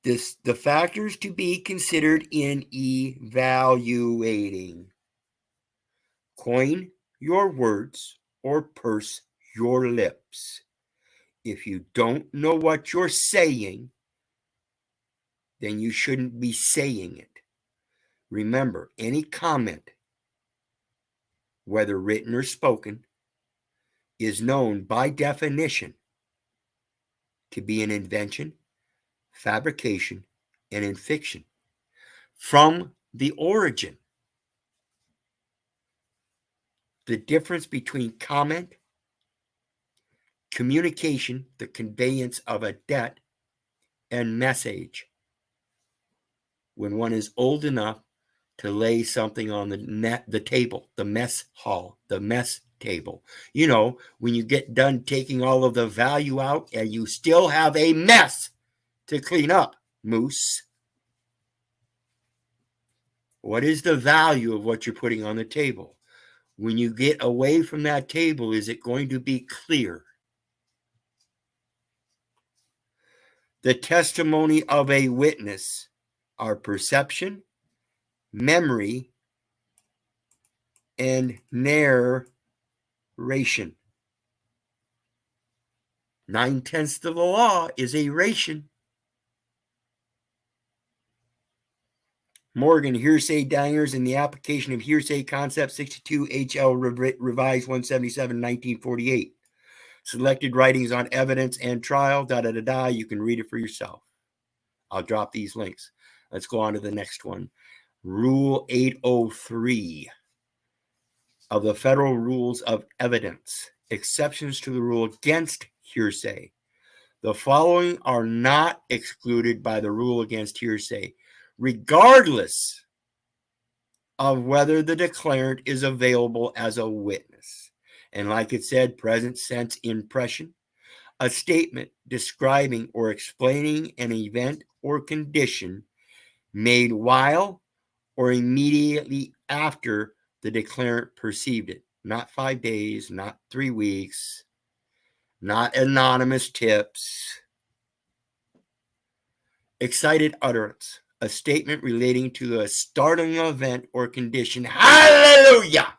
The factors to be considered in evaluating. Coin your words or purse your lips. If you don't know what you're saying, then you shouldn't be saying it. Remember, any comment, whether written or spoken, is known by definition to be an invention, fabrication, and in fiction from the origin. The difference between comment, communication, the conveyance of a debt, and message. When one is old enough to lay something on the table, the mess hall, the mess table. You know, when you get done taking all of the value out and you still have a mess to clean up, moose. What is the value of what you're putting on the table? When you get away from that table, is it going to be clear? The testimony of a witness are perception, memory, and narration. 9/10 of the law is a ration. Morgan, hearsay dangers in the application of hearsay concept 62 HL revised 177 1948. Selected writings on evidence and trial, You can read it for yourself. I'll drop these links. Let's go on to the next one. Rule 803 of the Federal Rules of Evidence. Exceptions to the rule against hearsay. The following are not excluded by the rule against hearsay, regardless of whether the declarant is available as a witness. And like it said, present sense impression, a statement describing or explaining an event or condition made while or immediately after the declarant perceived it. Not 5 days, not 3 weeks, not anonymous tips. Excited utterance, a statement relating to a startling event or condition. Hallelujah!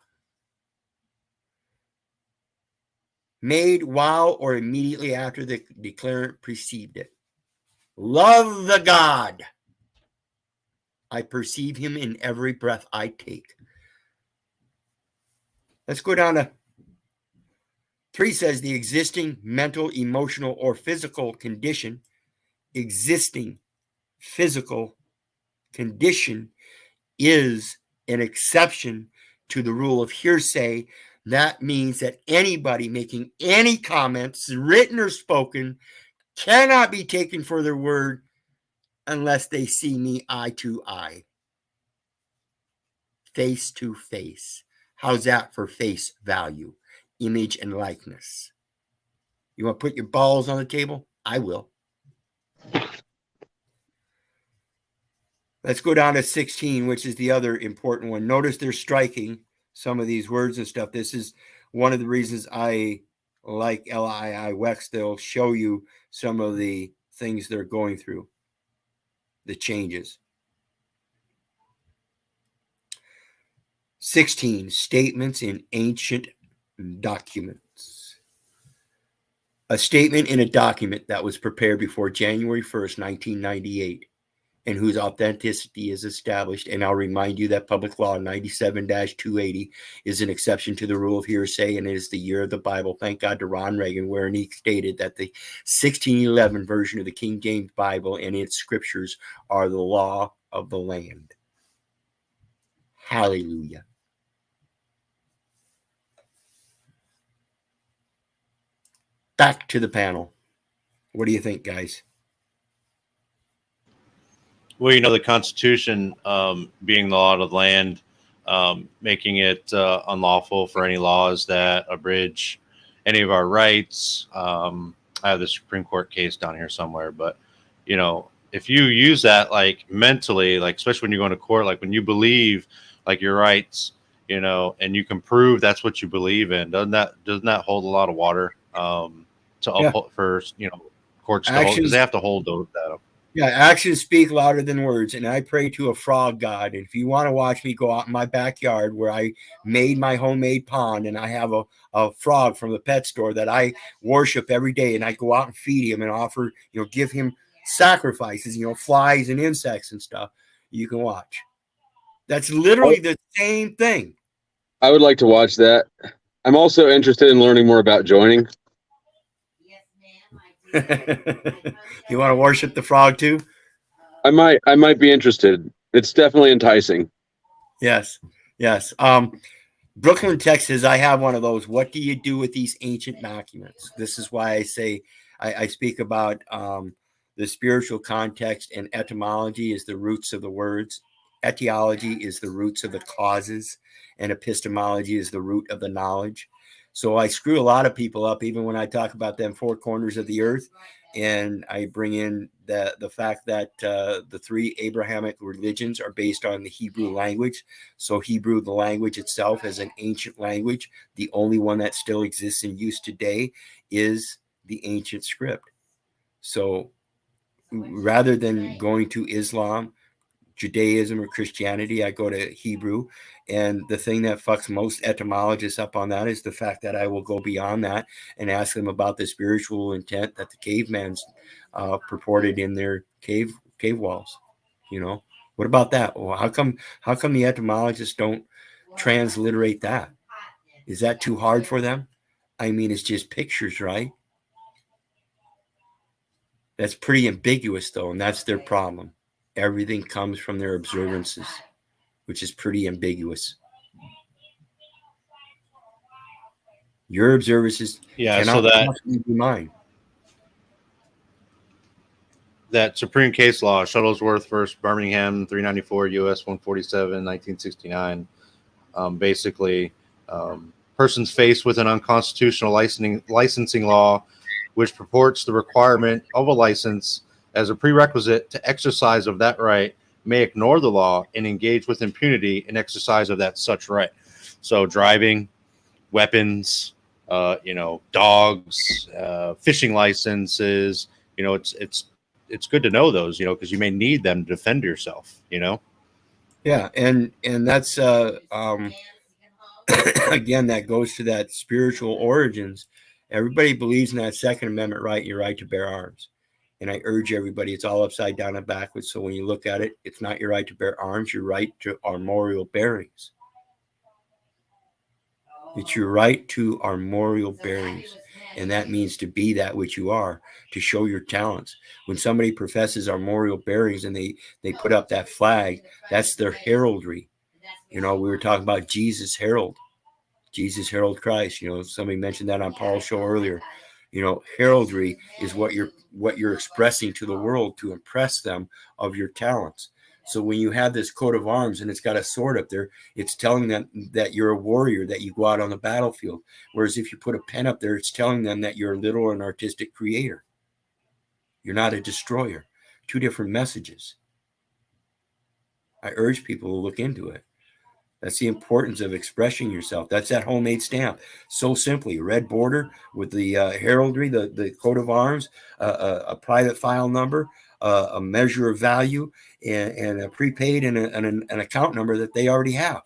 Made while or immediately after the declarant perceived it. Love the God. I perceive him in every breath I take. Let's go down to 3 says the existing mental, emotional, or physical condition. Existing physical condition is an exception to the rule of hearsay. That means that anybody making any comments, written or spoken, cannot be taken for their word unless they see me eye to eye, face to face. How's that for face value, image, and likeness? You want to put your balls on the table? I will. Let's go down to 16, which is the other important one. Notice they're striking some of these words and stuff. This is one of the reasons I like LII Wex. They'll show you some of the things they're going through, the changes. 16, statements in ancient documents. A statement in a document that was prepared before January 1st, 1998 and whose authenticity is established. And I'll remind you that Public Law 97-280 is an exception to the rule of hearsay, and it is the year of the Bible. Thank God to Ron Reagan, wherein he stated that the 1611 version of the King James Bible and its scriptures are the law of the land. Hallelujah. Back to the panel. What do you think, guys? Well, the Constitution being the law of the land, making it unlawful for any laws that abridge any of our rights. I have the Supreme Court case down here somewhere, but, if you use that like mentally, like especially when you're going to court, like when you believe like your rights, and you can prove that's what you believe in, doesn't that hold a lot of water uphold for courts to hold, because they have to hold that up. Yeah, actions speak louder than words, and I pray to a frog god. And if you want to watch me go out in my backyard where I made my homemade pond, and I have a frog from the pet store that I worship every day, and I go out and feed him and offer, give him sacrifices, flies and insects and stuff, you can watch. That's literally the same thing. I would like to watch that. I'm also interested in learning more about joining. You want to worship the frog too? I might be interested. It's definitely enticing. Yes. Brooklyn, Texas, I have one of those. What do you do with these ancient documents? This is why I say I speak about the spiritual context, and etymology is the roots of the words. Etiology is the roots of the causes, and epistemology is the root of the knowledge. So I screw a lot of people up, even when I talk about them four corners of the earth. And I bring in the fact that the three Abrahamic religions are based on the Hebrew language. So Hebrew, the language itself, is an ancient language. The only one that still exists in use today is the ancient script. So rather than going to Islam, Judaism, or Christianity, I go to Hebrew. And the thing that fucks most etymologists up on that is the fact that I will go beyond that and ask them about the spiritual intent that the cavemans purported in their cave walls. What about that? Well, how come the etymologists don't transliterate that? Is that too hard for them? I mean, it's just pictures, right? That's pretty ambiguous, though, and that's their problem. Everything comes from their observances, which is pretty ambiguous. Your observances cannot possibly be mine. That Supreme Case Law, Shuttlesworth versus Birmingham, 394 U.S. 147, 1969. Basically, persons faced with an unconstitutional licensing law, which purports the requirement of a license as a prerequisite to exercise of that right, may ignore the law and engage with impunity in exercise of that such right. So driving, weapons, dogs, fishing licenses, it's good to know those, because you may need them to defend yourself, Yeah. And that's, again, that goes to that spiritual origins. Everybody believes in that Second Amendment right, your right to bear arms. And I urge everybody, it's all upside down and backwards. So when you look at it, it's not your right to bear arms, your right to armorial bearings. It's your right to armorial bearings. And that means to be that which you are, to show your talents. When somebody professes armorial bearings and they put up that flag, that's their heraldry. We were talking about Jesus herald Christ. Somebody mentioned that on Paul's show earlier. Heraldry is what you're expressing to the world to impress them of your talents. So when you have this coat of arms and it's got a sword up there, it's telling them that you're a warrior, that you go out on the battlefield. Whereas if you put a pen up there, it's telling them that you're a literal and artistic creator. You're not a destroyer. Two different messages. I urge people to look into it. That's the importance of expressing yourself. That's that homemade stamp. So simply, red border with the heraldry, the coat of arms, a private file number, a measure of value, and a prepaid and an account number that they already have.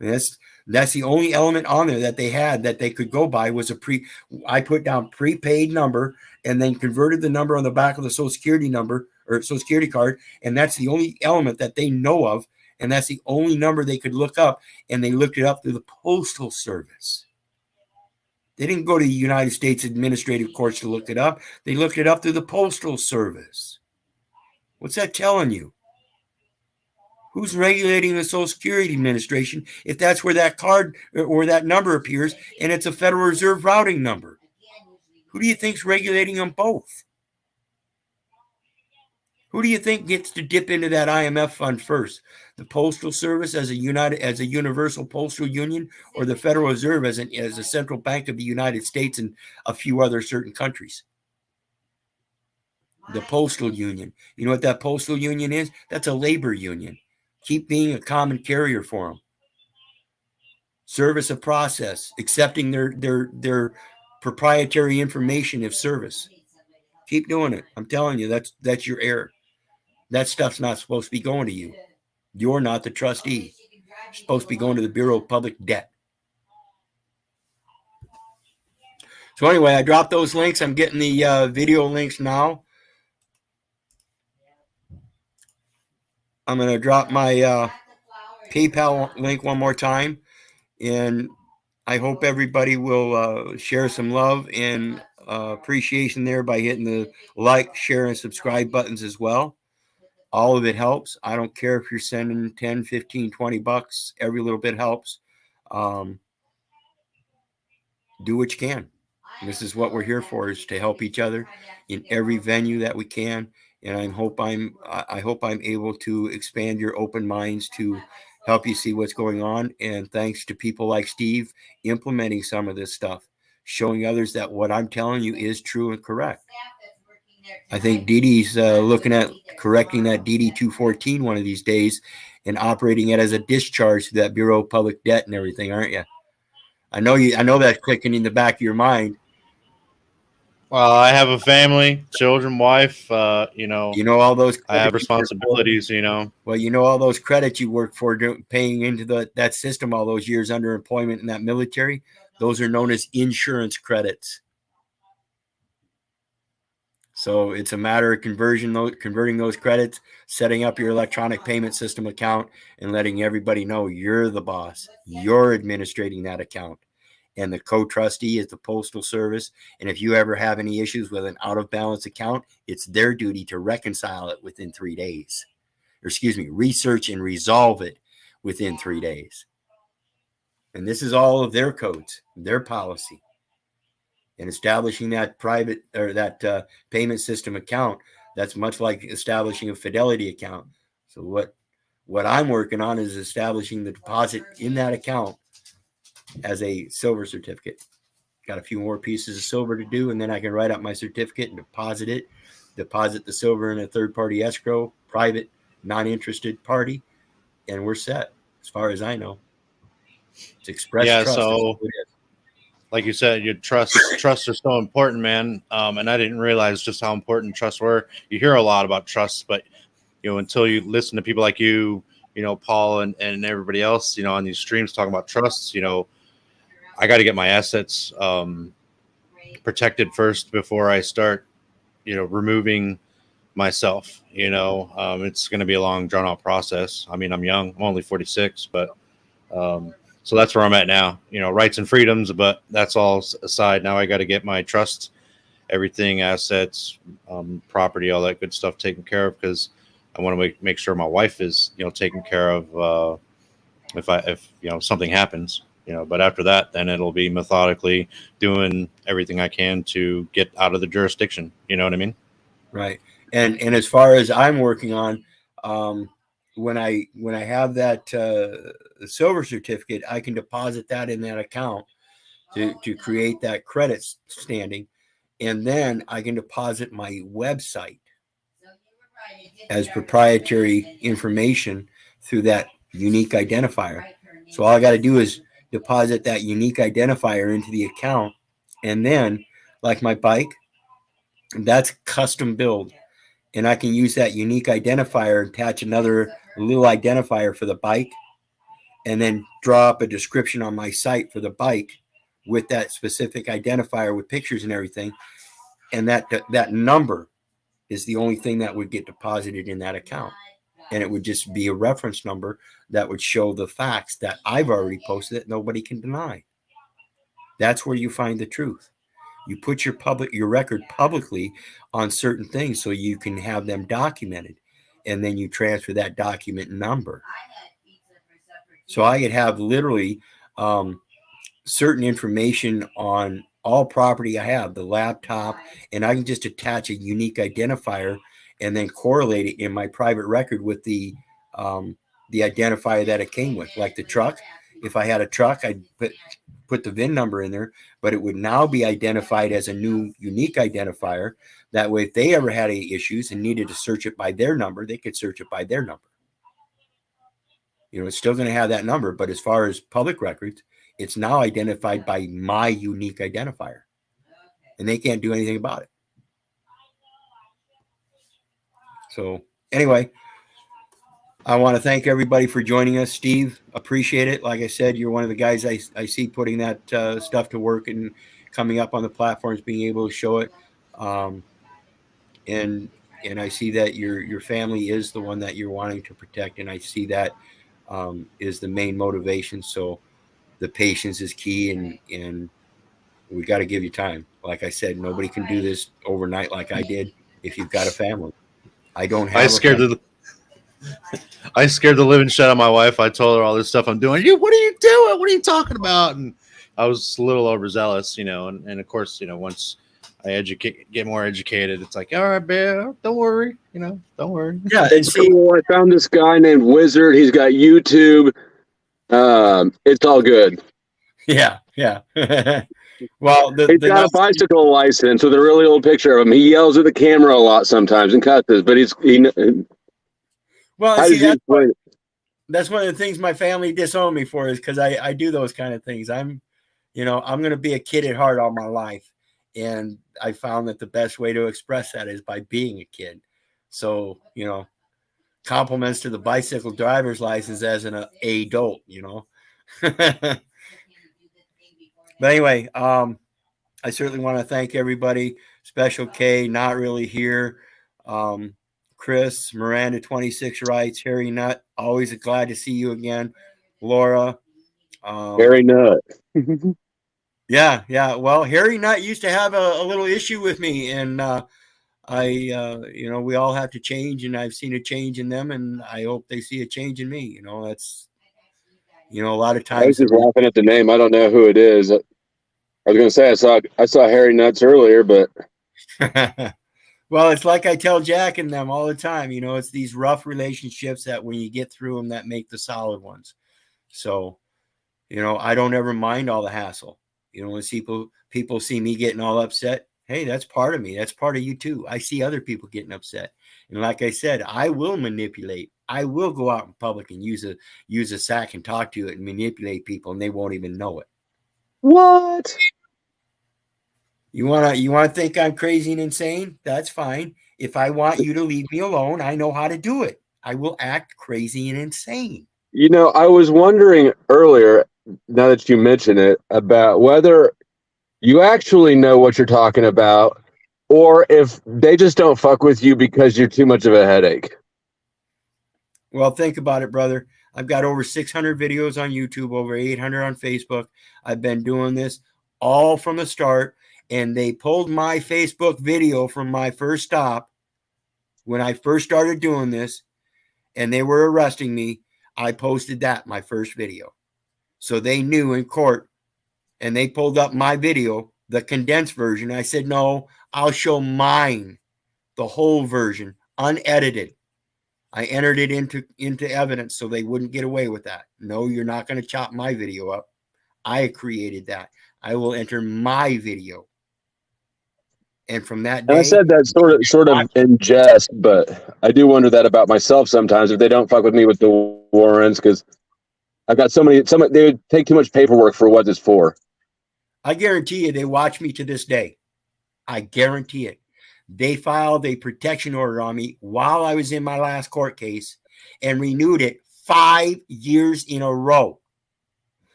And that's the only element on there that they had that they could go by was I put down prepaid number and then converted the number on the back of the Social Security number or Social Security card, and that's the only element that they know of, and that's the only number they could look up, and they looked it up through the Postal Service. They didn't go to the United States administrative courts to look it up. They looked it up through the Postal Service. What's that telling you? Who's regulating the Social Security Administration if that's where that card or that number appears and it's a Federal Reserve routing number? Who do you think's regulating them both? Who do you think gets to dip into that IMF fund first? The Postal Service as a universal postal union, or the Federal Reserve as a central bank of the United States and a few other certain countries? The Postal Union. You know what that Postal Union is? That's a labor union. Keep being a common carrier for them. Service of process, accepting their proprietary information of service. Keep doing it. I'm telling you, that's your error. That stuff's not supposed to be going to you. You're not the trustee. You're supposed to be going to the Bureau of Public Debt. So anyway, I dropped those links. I'm getting the video links now. I'm going to drop my PayPal link one more time. And I hope everybody will share some love and appreciation there by hitting the like, share, and subscribe buttons as well. All of it helps. I don't care if you're sending 10, 15, 20 bucks. Every little bit helps. Do what you can. This is what we're here for, is to help each other in every venue that we can. And I hope I'm able to expand your open minds to help you see what's going on. And thanks to people like Steve implementing some of this stuff, showing others that what I'm telling you is true and correct. I think Dee Dee's looking at correcting that DD 214 one of these days and operating it as a discharge to that Bureau of Public Debt and everything, aren't you? I know that's clicking in the back of your mind. Well, I have a family, children, wife. You know all those. I have responsibilities. Well, all those credits you work for, paying into that system all those years under employment in that military. Those are known as insurance credits. So it's a matter of converting those credits, setting up your electronic payment system account, and letting everybody know you're the boss. You're administrating that account. And the co-trustee is the Postal Service. And if you ever have any issues with an out-of-balance account, it's their duty to reconcile it within 3 days. Or research and resolve it within 3 days. And this is all of their codes, their policy. And establishing that private or that payment system account, that's much like establishing a Fidelity account. So what I'm working on is establishing the deposit in that account as a silver certificate. Got a few more pieces of silver to do, and then I can write up my certificate and deposit the silver in a third-party escrow, private, non-interested party, and we're set as far as I know. It's express trust. So like you said, your trusts are so important, man. And I didn't realize just how important trusts were. You hear a lot about trusts, but until you listen to people like you, Paul and everybody else, on these streams talking about trusts, I got to get my assets protected first before I start, removing myself. It's going to be a long, drawn out process. I mean, I'm young, I'm only 46, but so that's where I'm at now. Rights and freedoms, but that's all aside. Now I got to get my trust, everything, assets, property, all that good stuff taken care of, because I want to make sure my wife is, taken care of if something happens. But after that, then it'll be methodically doing everything I can to get out of the jurisdiction. You know what I mean? Right. And as far as I'm working on, when I have that silver certificate, I can deposit that in that account to create that credit standing, and then I can deposit my website as proprietary information through that unique identifier. So all I got to do is deposit that unique identifier into the account, and then, like my bike, that's custom build, and I can use that unique identifier, attach another little identifier for the bike, and then draw up a description on my site for the bike with that specific identifier with pictures and everything. And that number is the only thing that would get deposited in that account. And it would just be a reference number that would show the facts that I've already posted that nobody can deny. That's where you find the truth. You put your record publicly on certain things so you can have them documented, and then you transfer that document number. So I could have literally certain information on all property I have, the laptop, and I can just attach a unique identifier and then correlate it in my private record with the identifier that it came with, like the truck. If I had a truck, I'd put the VIN number in there, but it would now be identified as a new unique identifier. That way, if they ever had any issues and needed to search it by their number, they could search it by their number. You know, it's still going to have that number, but as far as public records, it's now identified by my unique identifier, and they can't do anything about it. So anyway, I want to thank everybody for joining us. Steve, appreciate it. Like I said, you're one of the guys I see putting that stuff to work and coming up on the platforms, being able to show it. And I see that your family is the one that you're wanting to protect, and I see that is the main motivation. So the patience is key, and we got to give you time. Like I said, nobody can do this overnight like I did if you've got a family. I don't have. I scared the living shit out of my wife. I told her all this stuff I'm doing. What are you doing? What are you talking about? And I was a little overzealous, you know. And of course, you know, once I get more educated, it's like, all right, man, don't worry, you know, don't worry. Yeah, and see, I found this guy named Wizard. He's got YouTube. It's all good. Yeah. Well, he's got a bicycle license with a really old picture of him. He yells at the camera a lot sometimes and cusses, but well, see, that's one of the things my family disowned me for, is because I do those kind of things. I'm going to be a kid at heart all my life. And I found that the best way to express that is by being a kid. So, you know, compliments to the bicycle driver's license as an adult, you know. But anyway, I certainly want to thank everybody. Special K, not really here. Chris, Miranda 26 writes, Harry Nutt, always glad to see you again. Laura. Harry Nutt. Yeah. Well, Harry Nutt used to have a little issue with me, and you know, we all have to change, and I've seen a change in them, and I hope they see a change in me. You know, that's, you know, a lot of times. I was just laughing at the name. I don't know who it is. I was going to say I saw Harry Nuts earlier, but. Well, it's like I tell Jack and them all the time. You know, it's these rough relationships that when you get through them, that make the solid ones. So, you know, I don't ever mind all the hassle. You know, when people see me getting all upset, hey, that's part of me. That's part of you too. I see other people getting upset. And like I said, I will manipulate. I will go out in public and use a sack and talk to it and manipulate people, and they won't even know it. What? You wanna think I'm crazy and insane? That's fine. If I want you to leave me alone, I know how to do it. I will act crazy and insane. You know, I was wondering earlier, now that you mention it, about whether you actually know what you're talking about, or if they just don't fuck with you because you're too much of a headache. Well, think about it, brother. I've got over 600 videos on YouTube, over 800 on Facebook. I've been doing this all from the start, and they pulled my Facebook video from my first stop when I first started doing this, and they were arresting me. I posted that, my first video. So they knew in court, and they pulled up my video, the condensed version. I said, no, I'll show mine, the whole version, unedited. I entered it into evidence so they wouldn't get away with that. No, you're not going to chop my video up. I created that. I will enter my video. And from that day, and I said that sort of in jest, but I do wonder that about myself sometimes if they don't fuck with me with the warrants, because I've got they would take too much paperwork for what it's for. I guarantee you they watch me to this day. I guarantee it. They filed a protection order on me while I was in my last court case and renewed it 5 years in a row.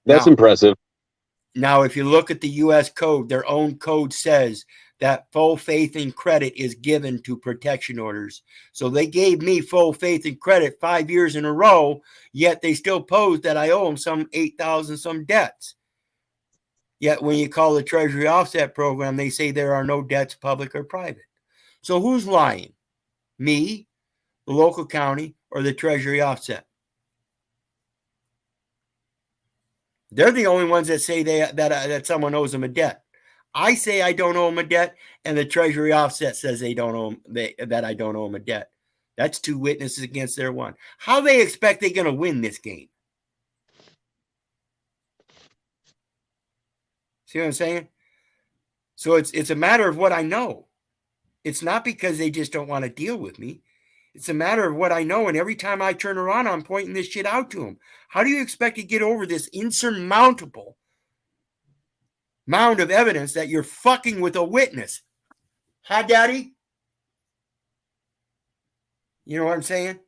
That's impressive. Now, if you look at the U.S. code, their own code says that full faith and credit is given to protection orders. So they gave me full faith and credit 5 years in a row, yet they still posed that I owe them some 8,000 some debts. Yet when you call the Treasury Offset Program, they say there are no debts, public or private. So who's lying? Me, the local county, or the Treasury Offset? They're the only ones that say that someone owes them a debt. I say I don't owe them a debt, and the Treasury Offset says they don't owe them, that I don't owe them a debt. That's two witnesses against their one. How they expect they're going to win this game? See what I'm saying? So it's a matter of what I know. It's not because they just don't want to deal with me. It's a matter of what I know, and every time I turn around, I'm pointing this shit out to them. How do you expect to get over this insurmountable mound of evidence that you're fucking with a witness? Huh, Daddy? You know what I'm saying?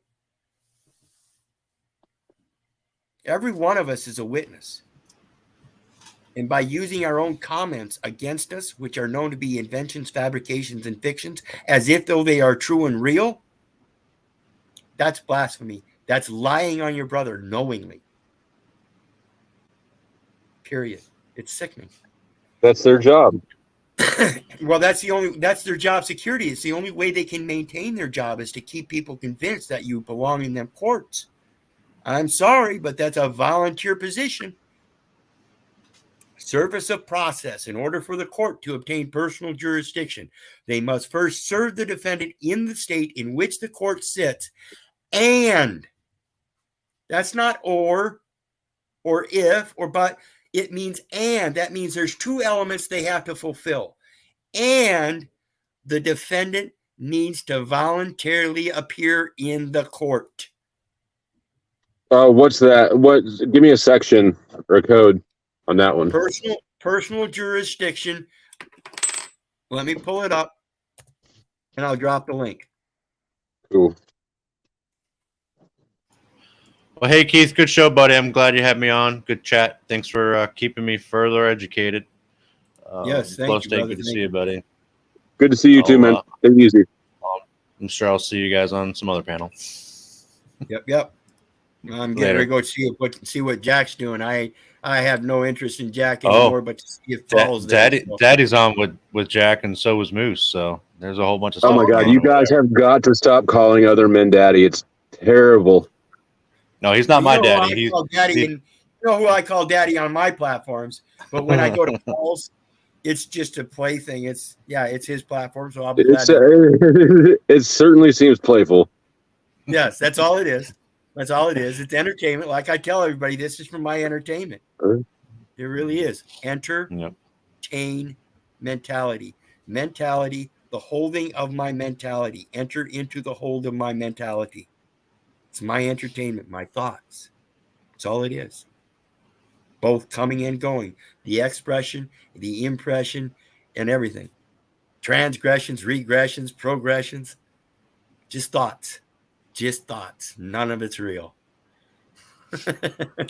Every one of us is a witness. And by using our own comments against us, which are known to be inventions, fabrications, and fictions, as if though they are true and real, that's blasphemy. That's lying on your brother knowingly. Period. It's sickening. That's their job. Well, that's their job security. It's the only way they can maintain their job is to keep people convinced that you belong in them courts. I'm sorry, but that's a volunteer position. Service of process. In order for the court to obtain personal jurisdiction, they must first serve the defendant in the state in which the court sits. And that's not or if or but. It means and. That means there's two elements they have to fulfill. And the defendant needs to voluntarily appear in the court. What's that? Give me a section or a code on that one. Personal jurisdiction. Let me pull it up and I'll drop the link. Cool. Well, hey, Keith, good show, buddy. I'm glad you had me on. Good chat. Thanks for keeping me further educated. Yes, thank you, brother. Good to see you, buddy. Good to see you too, man. Take it easy. I'm sure I'll see you guys on some other panel. Yep. I'm getting ready to go see what Jack's doing. I have no interest in Jack anymore, but to see if Paul's Daddy's on with Jack, and so was Moose. So there's a whole bunch of stuff. Oh my God, you guys have got to stop calling other men daddy. It's terrible. No, he's not my daddy. You know who I call daddy on my platforms, but when I go to Paul's, it's just a play thing. It's his platform, so I'll be glad. It certainly seems playful. Yes, that's all it is. That's all it is. It's entertainment. Like I tell everybody, this is for my entertainment. It really is. Entertain mentality. Mentality, the holding of my mentality. Enter into the hold of my mentality. It's my entertainment, my thoughts. That's all it is. Both coming and going. The expression, the impression, and everything. Transgressions, regressions, progressions. Just thoughts. Just thoughts. None of it's real. All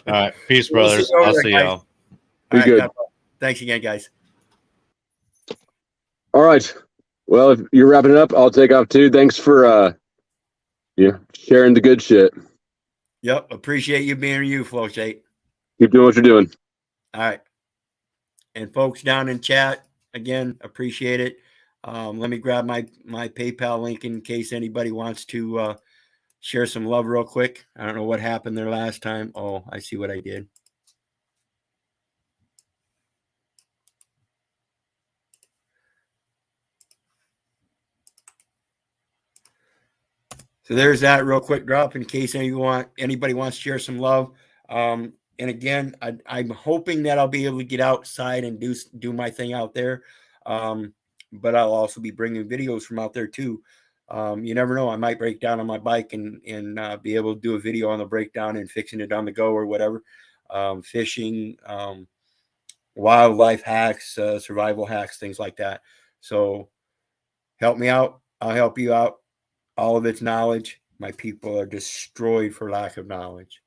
right. Peace, brothers. I'll see y'all. Be good. Thanks again, guys. All right. Well, if you're wrapping it up, I'll take off too. Thanks for sharing the good shit. Yep. Appreciate you being you, Flowstate. Keep doing what you're doing. All right. And folks down in chat, again, appreciate it. Let me grab my PayPal link in case anybody wants to share some love real quick. I don't know what happened there last time. Oh, I see what I did. So there's that real quick drop in case anybody wants to share some love. And again, I'm hoping that I'll be able to get outside and do my thing out there. But I'll also be bringing videos from out there too. You never know. I might break down on my bike and be able to do a video on the breakdown and fixing it on the go or whatever. Fishing, wildlife hacks, survival hacks, things like that. So help me out. I'll help you out. All of it's knowledge. My people are destroyed for lack of knowledge.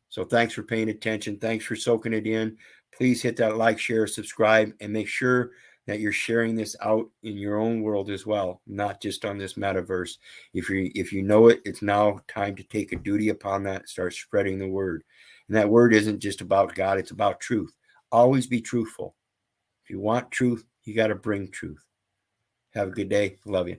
So thanks for paying attention. Thanks for soaking it in. Please hit that like, share, subscribe, and make sure that you're sharing this out in your own world as well, not just on this metaverse. If you know it, it's now time to take a duty upon that, start spreading the word. And that word isn't just about God, it's about truth. Always be truthful. If you want truth, you got to bring truth. Have a good day. Love you.